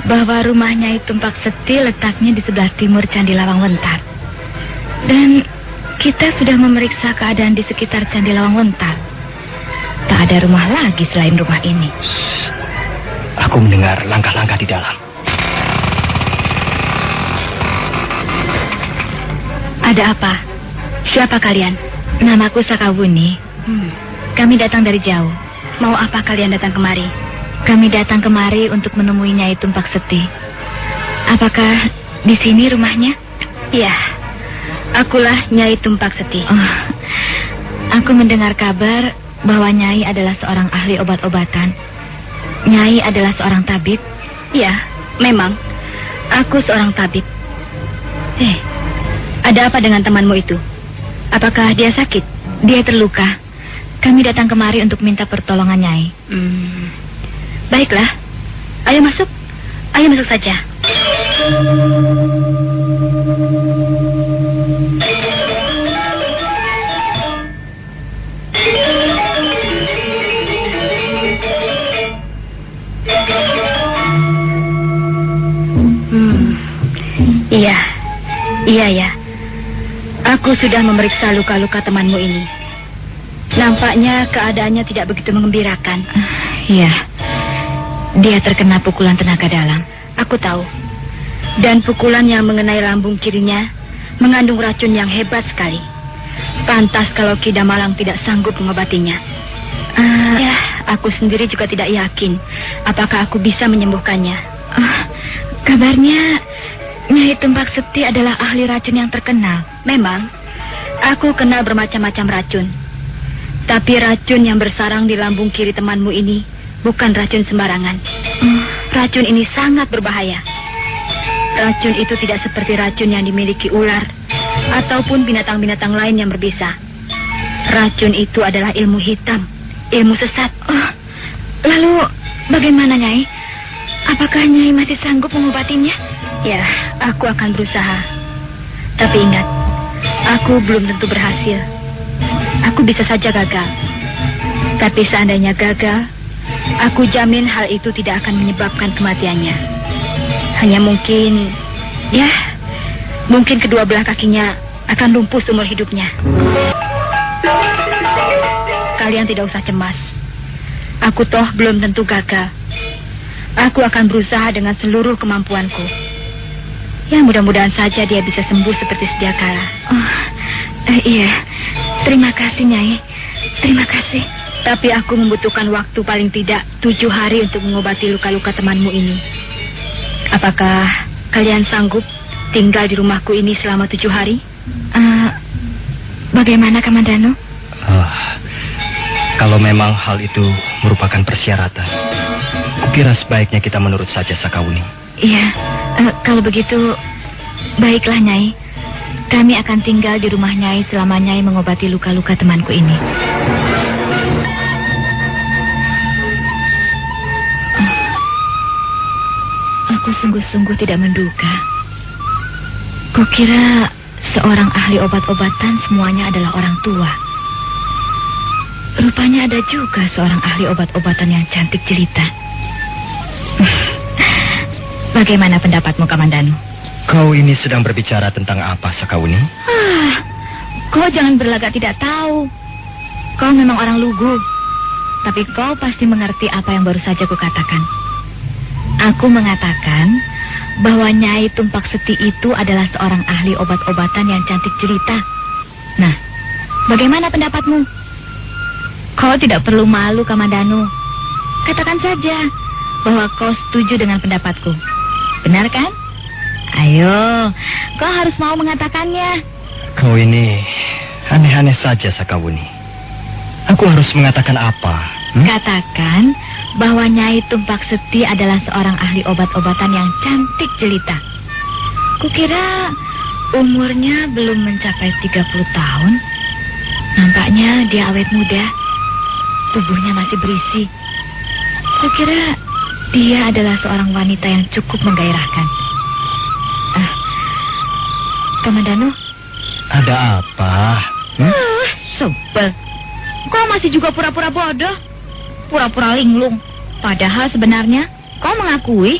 bahwa rumahnya itu Tumpak Sekti letaknya di sebelah timur Candi Lawang Wentar. Dan kita sudah memeriksa keadaan di sekitar Candi Lawang Wentar. Tak ada rumah lagi selain rumah ini. Aku mendengar langkah-langkah di dalam. Ada apa? Siapa kalian? Namaku Sakawuni. Kami datang dari jauh. Mau apa kalian datang kemari? Kami datang kemari untuk menemui Nyai Tumpak Sekti. Apakah di sini rumahnya? Ya, Akulah Nyai Tumpak Seti. Oh, aku mendengar kabar bahwa Nyai adalah seorang ahli obat-obatan. Nyai adalah seorang tabib. Ya, memang. Aku seorang tabib. Ada apa dengan temanmu itu? Apakah dia sakit? Dia terluka. Kami datang kemari untuk minta pertolongan Nyai. Baiklah. Ayo masuk. Ayo masuk saja. Iya ya. Aku sudah memeriksa luka-luka temanmu ini. Nampaknya keadaannya tidak begitu mengembirakan. Iya. Dia terkena pukulan tenaga dalam. Aku tahu. Dan pukulan yang mengenai lambung kirinya mengandung racun yang hebat sekali. Pantas kalau Ki Damalang tidak sanggup mengobatinya. Ya, aku sendiri juga tidak yakin apakah aku bisa menyembuhkannya. Kabarnya Nyai Tumpak Seti adalah ahli racun yang terkenal. Memang, aku kenal bermacam-macam racun. Tapi racun yang bersarang di lambung kiri temanmu ini bukan racun sembarangan. Racun ini sangat berbahaya. Racun itu tidak seperti racun yang dimiliki ular ataupun binatang-binatang lain yang berbisa. Racun itu adalah ilmu hitam, ilmu sesat. Lalu bagaimana, Nyai? Apakah Nyai masih sanggup mengobatinya? Ya, aku akan berusaha. Tapi ingat, aku belum tentu berhasil. Aku bisa saja gagal. Tapi seandainya gagal, aku jamin hal itu tidak akan menyebabkan kematiannya. Hanya mungkin kedua belah kakinya akan lumpuh seumur hidupnya. Kalian tidak usah cemas. Aku toh belum tentu gagal. Aku akan berusaha dengan seluruh kemampuanku. Ya, mudah-mudahan saja dia bisa sembuh seperti sedia kala. Iya. Terima kasih, Nyai. Terima kasih. Tapi aku membutuhkan waktu paling tidak 7 hari untuk mengobati luka-luka temanmu ini. Apakah kalian sanggup tinggal di rumahku ini selama 7 hari? Bagaimana, Kamandano? Kalau memang hal itu merupakan persyaratan, kukira sebaiknya kita menurut saja Sakawuni. Iya, kalau begitu, baiklah Nyai. Kami akan tinggal di rumah Nyai selama Nyai mengobati luka-luka temanku ini. Aku sungguh-sungguh tidak menduga. Kukira seorang ahli obat-obatan semuanya adalah orang tua. Rupanya ada juga seorang ahli obat-obatan yang cantik jelita. Bagaimana pendapatmu, Kamandano? Kau ini sedang berbicara tentang apa, Sakawuni? Kau jangan berlagak tidak tahu. Kau memang orang lugu. Tapi kau pasti mengerti apa yang baru saja kukatakan. Aku mengatakan bahwa Nyai Tumpak Seti itu adalah seorang ahli obat-obatan yang cantik jelita. Nah, bagaimana pendapatmu? Kau tidak perlu malu, Kamandano. Katakan saja bahwa kau setuju dengan pendapatku. Benar kan? Ayo, kau harus mau mengatakannya. Kau ini aneh-aneh saja, Sakawuni. Aku harus mengatakan apa? Katakan bahwa Nyai Tumpak Seti adalah seorang ahli obat-obatan yang cantik jelita. Kukira umurnya belum mencapai 30 tahun. Nampaknya dia awet muda. Tubuhnya masih berisi. Kukira dia adalah seorang wanita yang cukup menggairahkan. Kamandano? Ada apa? Sebel. Kau masih juga pura-pura bodoh. Pura-pura linglung. Padahal sebenarnya kau mengakui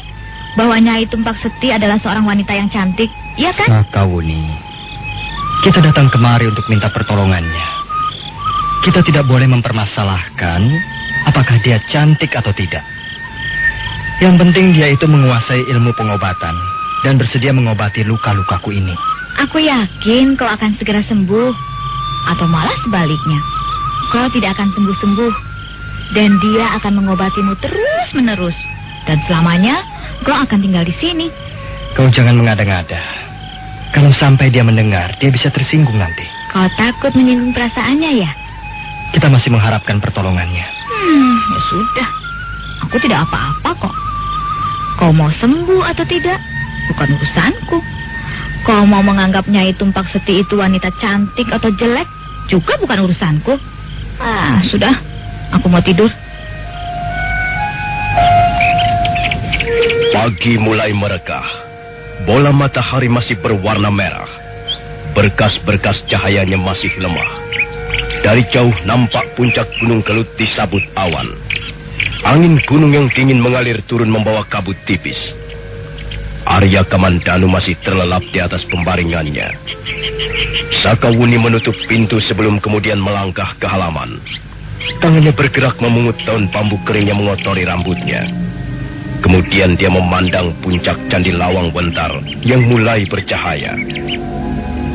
bahwa Nyai Tumpak Seti adalah seorang wanita yang cantik. Iya kan? Sakawuni, kita datang kemari untuk minta pertolongannya. Kita tidak boleh mempermasalahkan apakah dia cantik atau tidak. Yang penting dia itu menguasai ilmu pengobatan dan bersedia mengobati luka-lukaku ini. Aku yakin kau akan segera sembuh. Atau malah sebaliknya, kau tidak akan sembuh-sembuh. Dan dia akan mengobatimu terus-menerus. Dan selamanya kau akan tinggal di sini. Kau jangan mengada-ngada. Kalau sampai dia mendengar, dia bisa tersinggung nanti. Kau takut menyinggung perasaannya ya? Kita masih mengharapkan pertolongannya. Ya sudah. Aku tidak apa-apa kok. Kau mau sembuh atau tidak, bukan urusanku. Kau mau menganggap Nyai Tumpak Seti itu wanita cantik atau jelek, juga bukan urusanku. Sudah. Aku mau tidur. Pagi mulai merekah. Bola matahari masih berwarna merah. Berkas-berkas cahayanya masih lemah. Dari jauh nampak puncak Gunung Kelut disabut awan. Angin gunung yang dingin mengalir turun membawa kabut tipis. Arya Kamandanu masih terlelap di atas pembaringannya. Sakawuni menutup pintu sebelum kemudian melangkah ke halaman. Tangannya bergerak memungut daun bambu kering yang mengotori rambutnya. Kemudian dia memandang puncak Candi Lawang Wentar yang mulai bercahaya.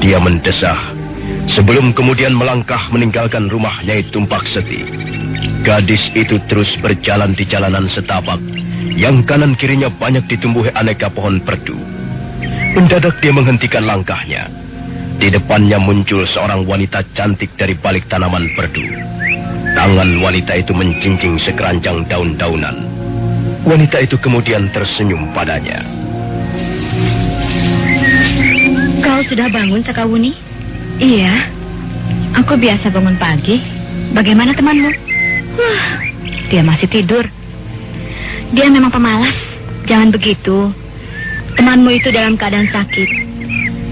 Dia mendesah sebelum kemudian melangkah meninggalkan rumah Nyai Tumpak Seti. Gadis itu terus berjalan di jalanan setapak yang kanan kirinya banyak ditumbuhi aneka pohon perdu. Mendadak dia menghentikan langkahnya. Di depannya muncul seorang wanita cantik dari balik tanaman perdu. Tangan wanita itu menjinjing sekeranjang daun-daunan. Wanita itu kemudian tersenyum padanya. Kau sudah bangun, Sakawuni? Iya. Aku biasa bangun pagi. Bagaimana temanmu? Dia masih tidur. Dia memang pemalas. Jangan begitu. Temanmu itu dalam keadaan sakit.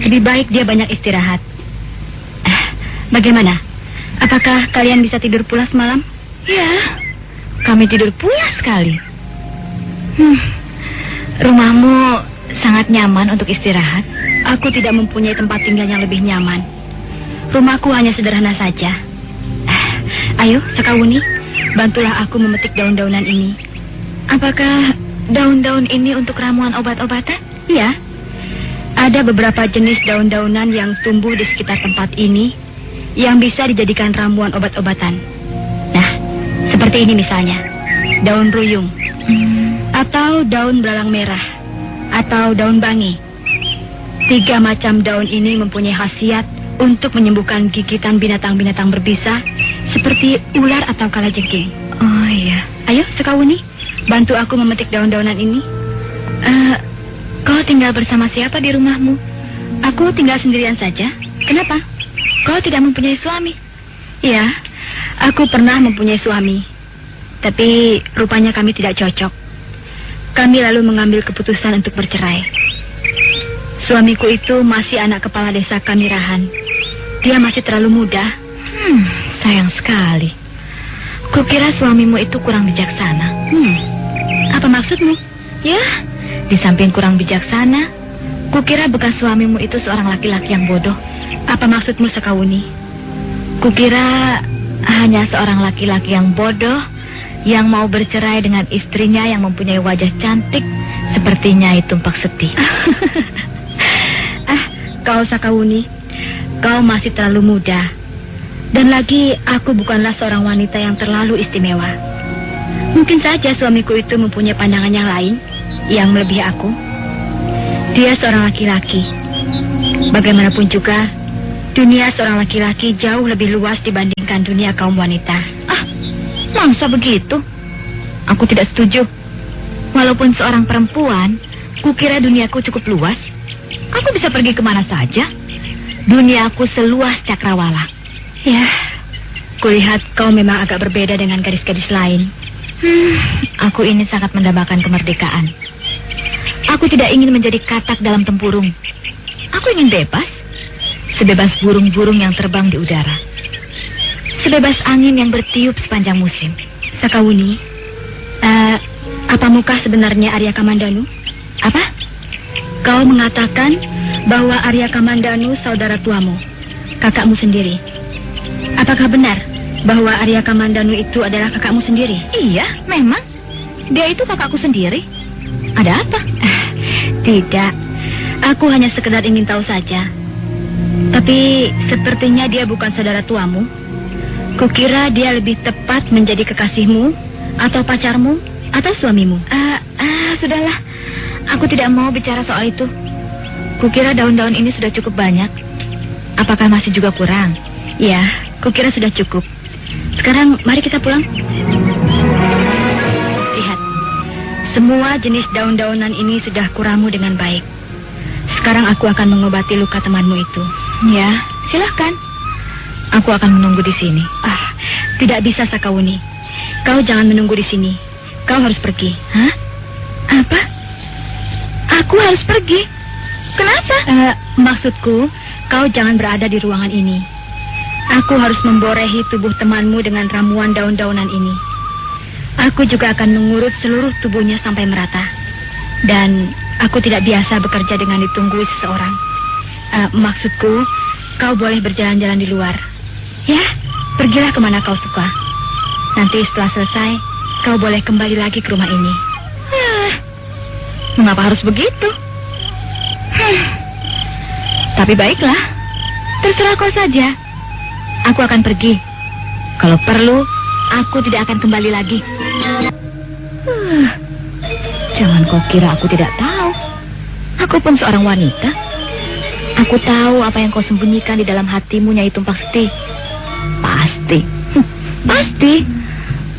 Lebih baik dia banyak istirahat. Bagaimana? Apakah kalian bisa tidur pulas malam? Ya. Kami tidur pulas sekali. Rumahmu sangat nyaman untuk istirahat. Aku tidak mempunyai tempat tinggal yang lebih nyaman. Rumahku hanya sederhana saja. Ayo, Sakawuni, bantulah aku memetik daun-daunan ini. Apakah daun-daun ini untuk ramuan obat-obatan? Ya. Ada beberapa jenis daun-daunan yang tumbuh di sekitar tempat ini yang bisa dijadikan ramuan obat-obatan. Nah, seperti ini misalnya. Daun ruyung. Atau daun belalang merah, atau daun bangi. 3 macam daun ini mempunyai khasiat untuk menyembuhkan gigitan binatang-binatang berbisa seperti ular atau kalajengking. Oh iya. Ayo, Sakawuni, bantu aku memetik daun-daunan ini. Kau tinggal bersama siapa di rumahmu? Aku tinggal sendirian saja. Kenapa? Kau tidak mempunyai suami? Ya, aku pernah mempunyai suami. Tapi rupanya kami tidak cocok. Kami lalu mengambil keputusan untuk bercerai. Suamiku itu masih anak kepala desa Kamirahan. Dia masih terlalu muda. Sayang sekali. Kukira suamimu itu kurang bijaksana. Apa maksudmu? Ya, di samping kurang bijaksana, kukira bekas suamimu itu seorang laki-laki yang bodoh. Apa maksudmu, Sakawuni? Kukira hanya seorang laki-laki yang bodoh yang mau bercerai dengan istrinya yang mempunyai wajah cantik seperti Nyai Tumpak Seti. Kau Sakawuni, kau masih terlalu muda. Dan lagi aku bukanlah seorang wanita yang terlalu istimewa. Mungkin saja suamiku itu mempunyai pandangan yang lain yang melebihi aku. Dia seorang laki-laki. Bagaimanapun juga, dunia seorang laki-laki jauh lebih luas dibandingkan dunia kaum wanita. Masa begitu? Aku tidak setuju. Walaupun seorang perempuan, kukira duniaku cukup luas. Aku bisa pergi kemana saja. Duniaku seluas cakrawala. Ya, kulihat kau memang agak berbeda dengan gadis-gadis lain. Aku ini sangat mendambakan kemerdekaan. Aku tidak ingin menjadi katak dalam tempurung. Aku ingin bebas. Sebebas burung-burung yang terbang di udara. Sebebas angin yang bertiup sepanjang musim. Sakawuni, apa muka sebenarnya Arya Kamandanu? Apa? Kau mengatakan bahwa Arya Kamandanu saudara tuamu, kakakmu sendiri. Apakah benar bahwa Arya Kamandanu itu adalah kakakmu sendiri? Iya, memang. Dia itu kakakku sendiri. Ada apa? Tidak. Aku hanya sekedar ingin tahu saja. Tapi sepertinya dia bukan saudara tuamu. Kukira dia lebih tepat menjadi kekasihmu, atau pacarmu, atau suamimu. Sudahlah. Aku tidak mau bicara soal itu. Kukira daun-daun ini sudah cukup banyak. Apakah masih juga kurang? Ya, kukira sudah cukup. Sekarang mari kita pulang. Lihat, semua jenis daun-daunan ini sudah kuramu dengan baik. Sekarang aku akan mengobati luka temanmu itu. Ya, silahkan. Aku akan menunggu di sini. Tidak bisa, Sakawuni. Kau jangan menunggu di sini. Kau harus pergi. Hah? Apa? Aku harus pergi? Kenapa? Maksudku, kau jangan berada di ruangan ini. Aku harus memborehi tubuh temanmu dengan ramuan daun-daunan ini. Aku juga akan mengurut seluruh tubuhnya sampai merata. Dan aku tidak biasa bekerja dengan ditunggui seseorang. Maksudku, kau boleh berjalan-jalan di luar. Ya, pergilah kemana kau suka. Nanti setelah selesai, kau boleh kembali lagi ke rumah ini. Mengapa harus begitu? Tapi baiklah, terserah kau saja. Aku akan pergi. Kalau perlu, aku tidak akan kembali lagi. Jangan kau kira aku tidak tahu. Aku pun seorang wanita. Aku tahu apa yang kau sembunyikan di dalam hatimu, Nyai Tumpak Seti. Pasti. Pasti.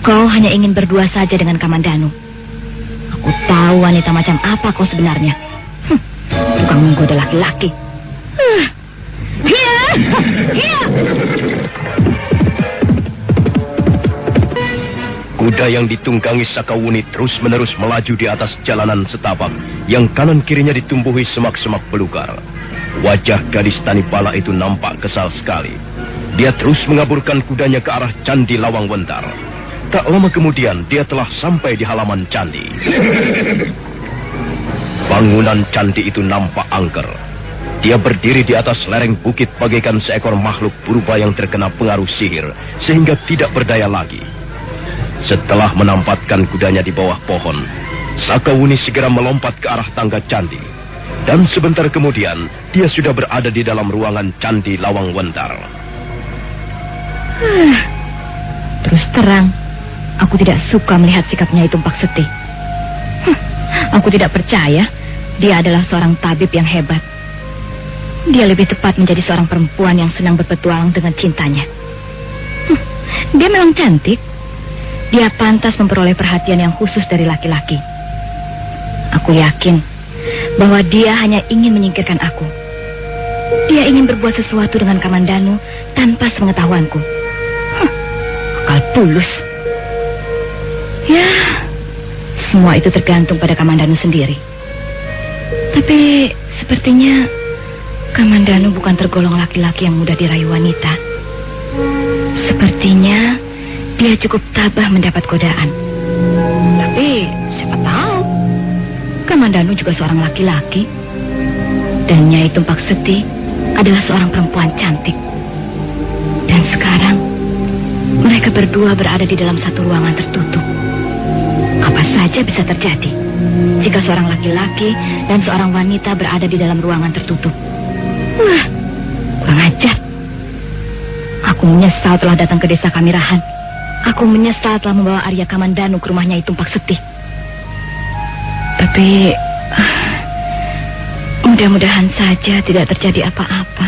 Kau hanya ingin berdua saja dengan Kamandanu. Aku tahu wanita macam apa kau sebenarnya. Tukang menggoda laki-laki. Kuda yang ditunggangi Sakawuni terus-menerus melaju di atas jalanan setapak yang kanan kirinya ditumbuhi semak-semak belukar. Wajah gadis Tanipala itu nampak kesal sekali. Dia terus mengaburkan kudanya ke arah Candi Lawang Wentar. Tak lama kemudian dia telah sampai di halaman candi. Bangunan candi itu nampak angker. Dia berdiri di atas lereng bukit bagaikan seekor makhluk purba yang terkena pengaruh sihir sehingga tidak berdaya lagi. Setelah menampatkan kudanya di bawah pohon, Sakawuni segera melompat ke arah tangga candi. Dan sebentar kemudian, dia sudah berada di dalam ruangan Candi Lawang Wentar. Terus terang, aku tidak suka melihat sikapnya itu Tumpak Seti. Aku tidak percaya dia adalah seorang tabib yang hebat. Dia lebih tepat menjadi seorang perempuan yang senang berpetualang dengan cintanya. Dia memang cantik. Dia pantas memperoleh perhatian yang khusus dari laki-laki. Aku yakin bahwa dia hanya ingin menyingkirkan aku. Dia ingin berbuat sesuatu dengan Kamandanu tanpa sepengetahuanku. Akal bulus. Ya, semua itu tergantung pada Kamandanu sendiri. Tapi sepertinya Kamandanu bukan tergolong laki-laki yang mudah dirayu wanita. Sepertinya dia cukup tabah mendapat godaan. Tapi siapa tahu, Kamandanu juga seorang laki-laki. Dan Nyai Tumpak Seti adalah seorang perempuan cantik. Dan sekarang mereka berdua berada di dalam satu ruangan tertutup. Apa saja bisa terjadi jika seorang laki-laki dan seorang wanita berada di dalam ruangan tertutup. Kurang ajar. Aku menyesal telah datang ke desa Kamirahan. Aku menyesal telah membawa Arya Kamandanu ke rumahnya Tumpak Seti. Tapi mudah-mudahan saja tidak terjadi apa-apa.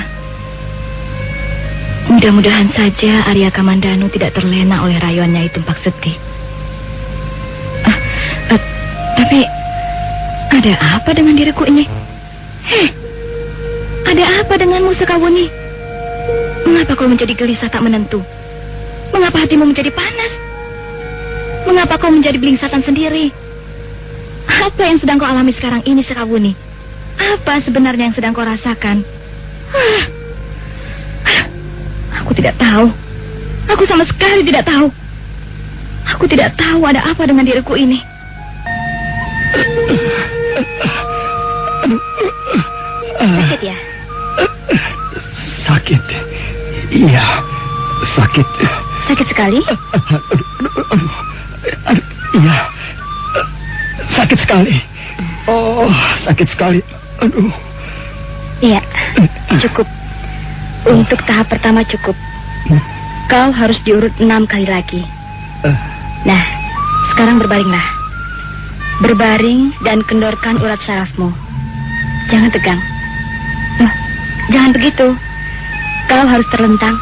Mudah-mudahan saja Arya Kamandanu tidak terlena oleh rayuannya Tumpak Seti. Tapi ada apa dengan diriku ini? Ada apa denganmu, Sakawuni? Mengapa kau menjadi gelisah tak menentu? Mengapa hatimu menjadi panas? Mengapa kau menjadi belingsatan sendiri? Apa yang sedang kau alami sekarang ini, Sakawuni? Apa sebenarnya yang sedang kau rasakan? Aku tidak tahu. Aku sama sekali tidak tahu. Aku tidak tahu ada apa dengan diriku ini. Sakit ya? Sakit. Iya, sakit. Sakit sekali? Iya, sakit sekali. Oh, sakit sekali. Aduh. Iya, cukup. Untuk tahap pertama cukup. Kau harus diurut 6 kali lagi. Nah, sekarang berbaringlah. Berbaring dan kendorkan urat sarafmu. Jangan tegang. Jangan begitu. Kau harus terlentang.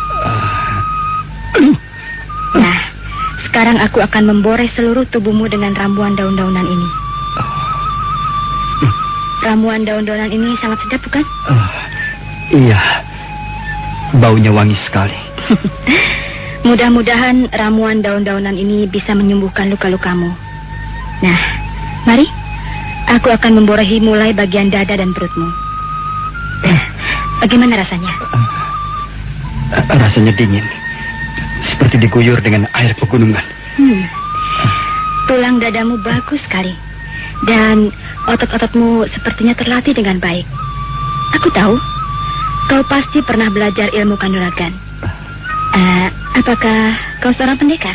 Nah, sekarang aku akan memboreh seluruh tubuhmu dengan ramuan daun-daunan ini. Ramuan daun-daunan ini sangat sedap, bukan? Iya. Baunya wangi sekali. Mudah-mudahan ramuan daun-daunan ini bisa menyembuhkan luka-lukamu. Nah, mari. Aku akan memborehi mulai bagian dada dan perutmu. Bagaimana rasanya? Rasanya dingin. Seperti diguyur dengan air pegunungan. Tulang dadamu bagus sekali. Dan otot-ototmu sepertinya terlatih dengan baik. Aku tahu, kau pasti pernah belajar ilmu kanuragan. Apakah kau seorang pendekar?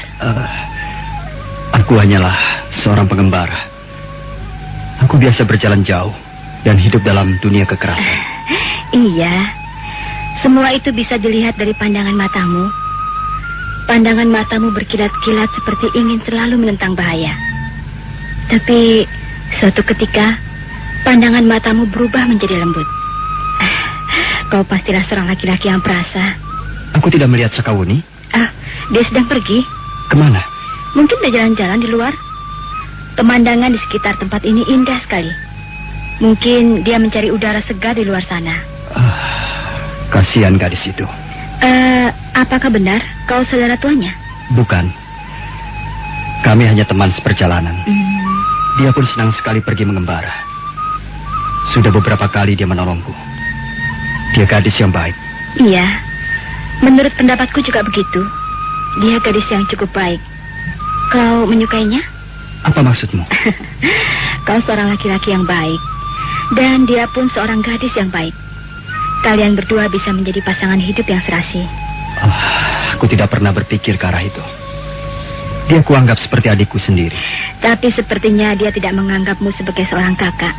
Aku hanyalah seorang pengembara. Aku biasa berjalan jauh dan hidup dalam dunia kekerasan. Iya, semua itu bisa dilihat dari pandangan matamu. Pandangan matamu berkilat-kilat seperti ingin selalu menentang bahaya. Tapi suatu ketika, pandangan matamu berubah menjadi lembut. Kau pastilah seorang laki-laki yang perasa. Aku tidak melihat Sakawuni. Dia sedang pergi. Kemana? Mungkin dia jalan-jalan di luar. Pemandangan di sekitar tempat ini indah sekali. Mungkin dia mencari udara segar di luar sana. Kasihan gadis itu. Apakah benar kau saudara tuanya? Bukan. Kami hanya teman seperjalanan. Dia pun senang sekali pergi mengembara. Sudah beberapa kali dia menolongku. Dia gadis yang baik. Iya, menurut pendapatku juga begitu. Dia gadis yang cukup baik. Kau menyukainya? Apa maksudmu? Kau seorang laki-laki yang baik. Dan dia pun seorang gadis yang baik. Kalian berdua bisa menjadi pasangan hidup yang serasi. Aku tidak pernah berpikir ke arah itu. Dia kuanggap seperti adikku sendiri. Tapi sepertinya dia tidak menganggapmu sebagai seorang kakak.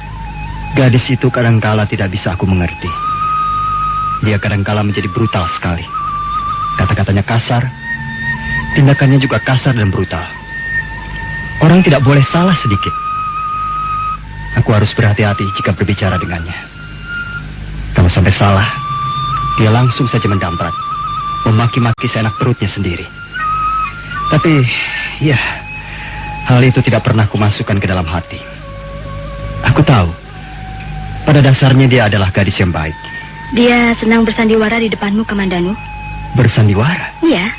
Gadis itu kadangkala tidak bisa aku mengerti. Dia kadangkala menjadi brutal sekali. Kata-katanya kasar. Tindakannya juga kasar dan brutal. Orang tidak boleh salah sedikit. Aku harus berhati-hati jika berbicara dengannya. Kalau sampai salah, dia langsung saja mendamprat, memaki-maki seenak perutnya sendiri. Tapi, ya, hal itu tidak pernah kumasukkan ke dalam hati. Aku tahu, pada dasarnya dia adalah gadis yang baik. Dia senang bersandiwara di depanmu, Kamandanu. Bersandiwara? Iya.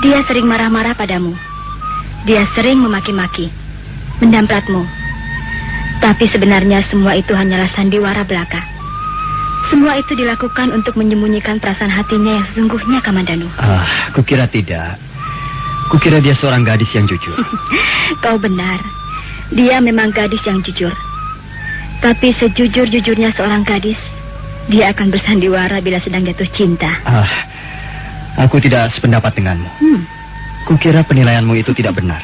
Dia sering marah-marah padamu. Dia sering memaki-maki, mendampratmu. Tapi sebenarnya semua itu hanyalah sandiwara belaka. Semua itu dilakukan untuk menyembunyikan perasaan hatinya yang sesungguhnya, Kamandanu. Kukira tidak. Kukira dia seorang gadis yang jujur. Kau benar. Dia memang gadis yang jujur. Tapi sejujur-jujurnya seorang gadis, dia akan bersandiwara bila sedang jatuh cinta. Aku tidak sependapat denganmu. Kukira penilaianmu itu tidak benar.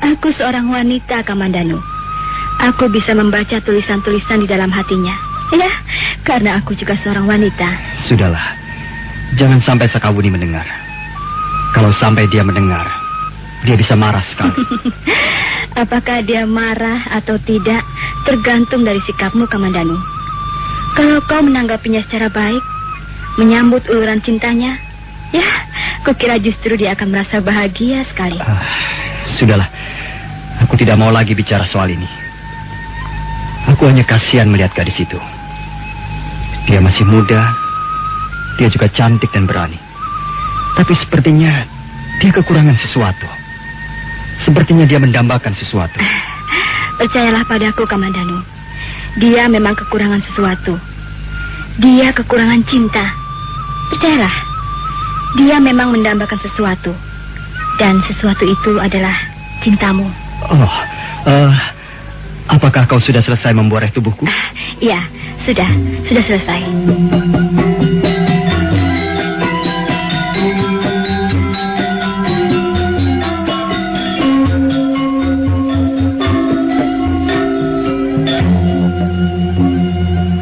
Aku seorang wanita, Kamandanu. Aku bisa membaca tulisan-tulisan di dalam hatinya. Ya, karena aku juga seorang wanita. Sudahlah, jangan sampai Sakawuni mendengar. Kalau sampai dia mendengar, dia bisa marah sekali. Apakah dia marah atau tidak, tergantung dari sikapmu, Kamandanu. Kalau kau menanggapinya secara baik, menyambut uluran cintanya, ya, kukira justru dia akan merasa bahagia sekali. Sudahlah, aku tidak mau lagi bicara soal ini. Aku hanya kasihan melihat gadis itu. Dia masih muda, dia juga cantik dan berani. Tapi sepertinya dia kekurangan sesuatu. Sepertinya dia mendambakan sesuatu. Percayalah padaku, Kamandanu. Dia memang kekurangan sesuatu. Dia kekurangan cinta. Percayalah. Dia memang mendambakan sesuatu. Dan sesuatu itu adalah cintamu. Apakah kau sudah selesai memboreh tubuhku? Iya, sudah selesai.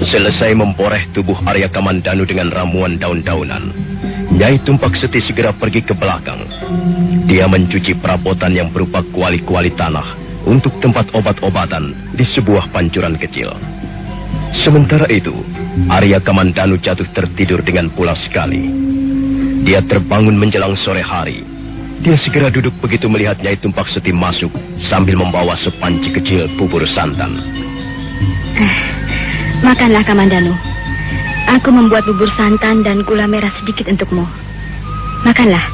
Selesai memboreh tubuh Arya Kamandanu dengan ramuan daun-daunan, Nyai Tumpak Seti segera pergi ke belakang. Dia mencuci perabotan yang berupa kuali-kuali tanah untuk tempat obat-obatan di sebuah pancuran kecil. Sementara itu, Arya Kamandanu jatuh tertidur dengan pulas sekali. Dia terbangun menjelang sore hari. Dia segera duduk begitu melihat Nyai Tumpak Seti masuk sambil membawa sepanci kecil bubur santan. Makanlah, Kamandanu. Aku membuat bubur santan dan gula merah sedikit untukmu. Makanlah,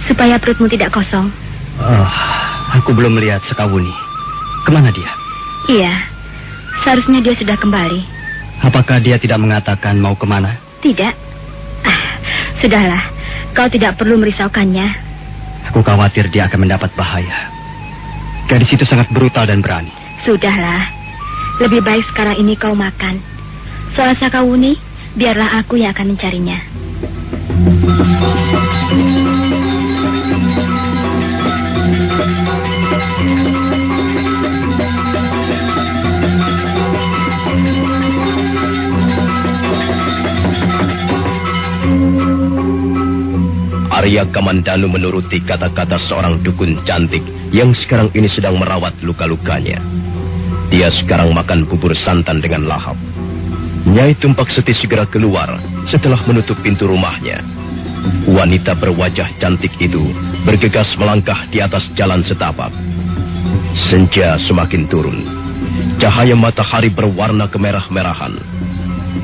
supaya perutmu tidak kosong. Aku belum melihat Sekawuni. Kemana dia? Iya, seharusnya dia sudah kembali. Apakah dia tidak mengatakan mau kemana? Tidak. Sudahlah, kau tidak perlu merisaukannya. Aku khawatir dia akan mendapat bahaya. Gadis itu sangat brutal dan berani. Sudahlah, lebih baik sekarang ini kau makan. Soal Sakawuni, biarlah aku yang akan mencarinya. Arya Kamandanu menuruti kata-kata seorang dukun cantik yang sekarang ini sedang merawat luka-lukanya. Dia sekarang makan bubur santan dengan lahap. Nyai Tumpak Seti segera keluar setelah menutup pintu rumahnya. Wanita berwajah cantik itu bergegas melangkah di atas jalan setapak. Senja semakin turun. Cahaya matahari berwarna kemerah-merahan.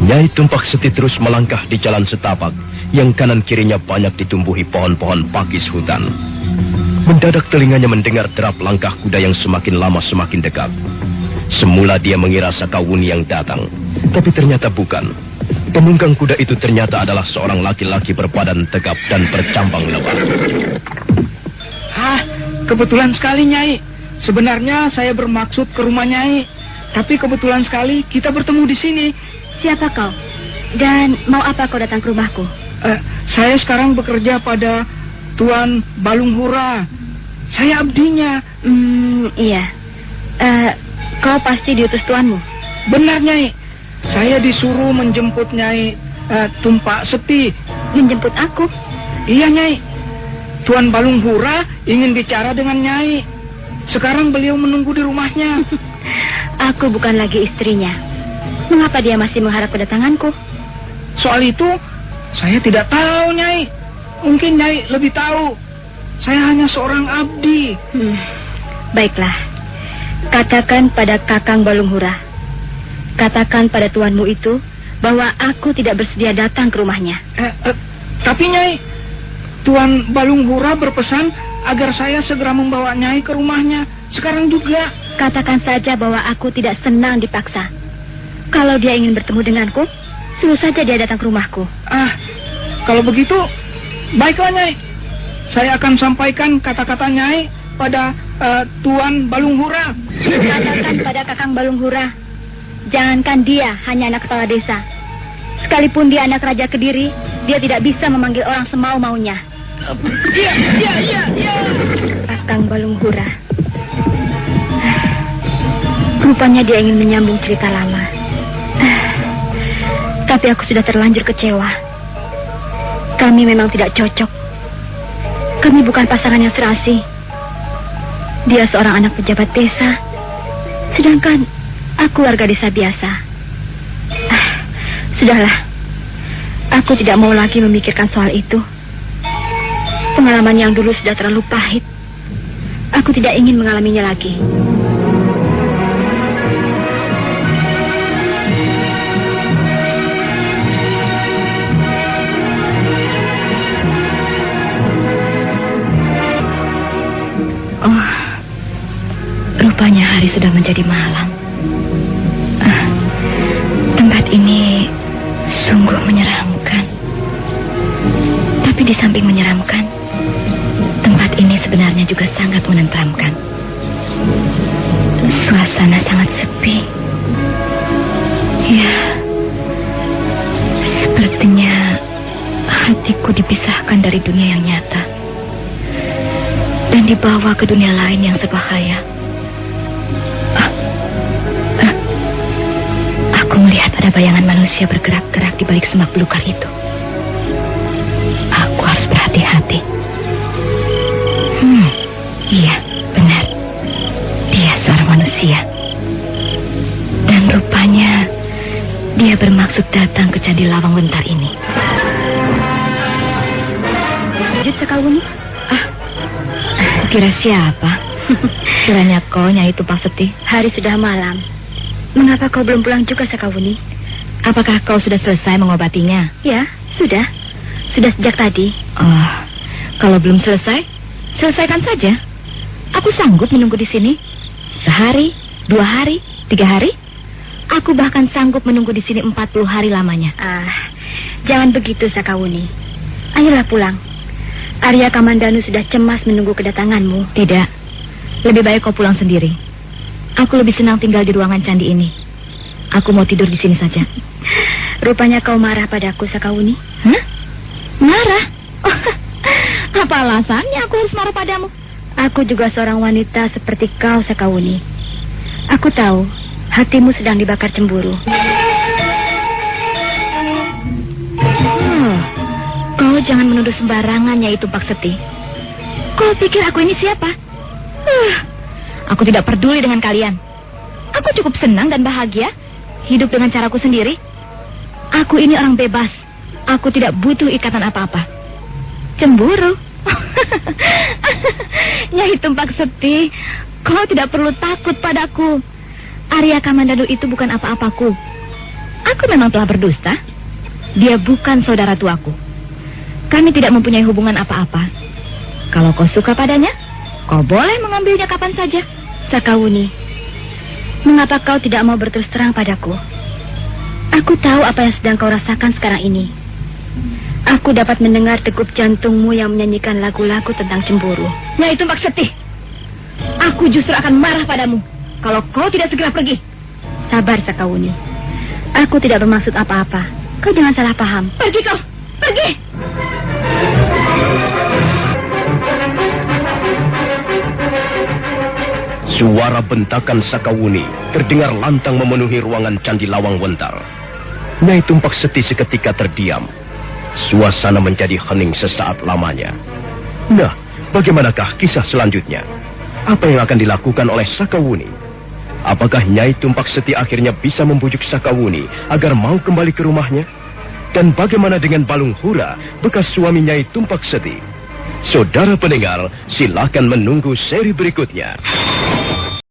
Nyai Tumpak Seti terus melangkah di jalan setapak yang kanan kirinya banyak ditumbuhi pohon-pohon pakis hutan. Mendadak telinganya mendengar derap langkah kuda yang semakin lama semakin dekat. Semula dia mengira Sakawuni yang datang, tapi ternyata bukan. Penunggang kuda itu ternyata adalah seorang laki-laki berbadan tegap dan bercambang lebar. Kebetulan sekali, Nyai. Sebenarnya saya bermaksud ke rumah Nyai, tapi kebetulan sekali kita bertemu di sini. Siapa kau? Dan mau apa kau datang ke rumahku? Saya sekarang bekerja pada Tuan Balunghura. Saya abdinya. Iya. Kau pasti diutus tuanmu? Benar, Nyai. Saya disuruh menjemput Nyai Tumpak Seti. Menjemput aku? Iya, Nyai. Tuan Balunghura ingin bicara dengan Nyai. Sekarang beliau menunggu di rumahnya. Aku bukan lagi istrinya. Mengapa dia masih mengharap kedatanganku? Soal itu saya tidak tahu, Nyai. Mungkin Nyai lebih tahu. Saya hanya seorang abdi. Baiklah. Katakan pada Kakang Balunghura. Katakan pada tuanmu itu bahwa aku tidak bersedia datang ke rumahnya. Tapi Nyai, Tuan Balunghura berpesan agar saya segera membawa Nyai ke rumahnya. Sekarang juga. Katakan saja bahwa aku tidak senang dipaksa. Kalau dia ingin bertemu denganku, suruh saja dia datang ke rumahku. Kalau begitu, baiklah, Nyai. Saya akan sampaikan kata-kata Nyai pada Tuan Balunghura. Katakan pada Kakang Balunghura, jangankan dia hanya anak kepala desa. Sekalipun dia anak Raja Kediri, dia tidak bisa memanggil orang semau-maunya. Iya. Kakang Balunghura. Rupanya dia ingin menyambung cerita lama. Tapi aku sudah terlanjur kecewa. Kami memang tidak cocok. Kami bukan pasangan yang serasi. Dia seorang anak pejabat desa, sedangkan aku warga desa biasa. Sudahlah. Aku tidak mau lagi memikirkan soal itu. Pengalaman yang dulu sudah terlalu pahit. Aku tidak ingin mengalaminya lagi. Rupanya hari sudah menjadi malam. Tempat ini sungguh menyeramkan. Tapi di samping menyeramkan, tempat ini sebenarnya juga sangat menenteramkan. Suasana sangat sepi. Ya, sepertinya hatiku dipisahkan dari dunia yang nyata dan dibawa ke dunia lain yang berbahaya. Aku melihat ada bayangan manusia bergerak-gerak di balik semak belukar itu. Aku harus berhati-hati. Iya, benar. Dia seorang manusia. Dan rupanya Dia bermaksud datang ke Candi Lawang Wentar ini. Lanjut, Sakawuni. Kira siapa? Kiranya kau, Nyai Tumpak Seti. Hari sudah malam. Mengapa kau belum pulang juga, Sakawuni? Apakah kau sudah selesai mengobatinya? Ya, sudah. Sudah sejak tadi. Oh, kalau belum selesai, selesaikan saja. Aku sanggup menunggu di sini. Sehari, 2 hari, 3 hari. Aku bahkan sanggup menunggu di sini 40 hari lamanya. Jangan begitu, Sakawuni. Ayolah pulang. Arya Kamandanu sudah cemas menunggu kedatanganmu. Tidak. Lebih baik kau pulang sendiri. Aku lebih senang tinggal di ruangan candi ini. Aku mau tidur di sini saja. Rupanya kau marah padaku, Sakawuni. Hah? Marah? Apa alasannya aku harus marah padamu? Aku juga seorang wanita seperti kau, Sakawuni. Aku tahu hatimu sedang dibakar cemburu. Kau jangan menuduh sembarangan, Nyai Tumpak Seti. Kau pikir aku ini siapa? Aku tidak peduli dengan kalian. Aku cukup senang dan bahagia hidup dengan caraku sendiri. Aku ini orang bebas. Aku tidak butuh ikatan apa-apa. Cemburu? Nyai Tumpak Seti, kau tidak perlu takut padaku. Arya Kamandanu itu bukan apa-apaku. Aku memang telah berdusta. Dia bukan saudara tuaku. Kami tidak mempunyai hubungan apa-apa. Kalau kau suka padanya, kau boleh mengambilnya kapan saja. Sakawuni, mengapa kau tidak mau berterus terang padaku? Aku tahu apa yang sedang kau rasakan sekarang ini. Aku dapat mendengar degup jantungmu yang menyanyikan lagu-lagu tentang cemburu. Nyai Tumpak Seti, aku justru akan marah padamu kalau kau tidak segera pergi. Sabar, Sakawuni. Aku tidak bermaksud apa-apa. Kau jangan salah paham. Pergi kau, pergi. Suara bentakan Sakawuni terdengar lantang memenuhi ruangan Candi Lawang Wentar. Nyai Tumpak Seti seketika terdiam. Suasana menjadi hening sesaat lamanya. Nah, bagaimanakah kisah selanjutnya? Apa yang akan dilakukan oleh Sakawuni? Apakah Nyai Tumpak Seti akhirnya bisa membujuk Sakawuni agar mau kembali ke rumahnya? Dan bagaimana dengan Balung Hura, bekas suami Nyai Tumpak Seti? Saudara pendengar, silakan menunggu seri berikutnya.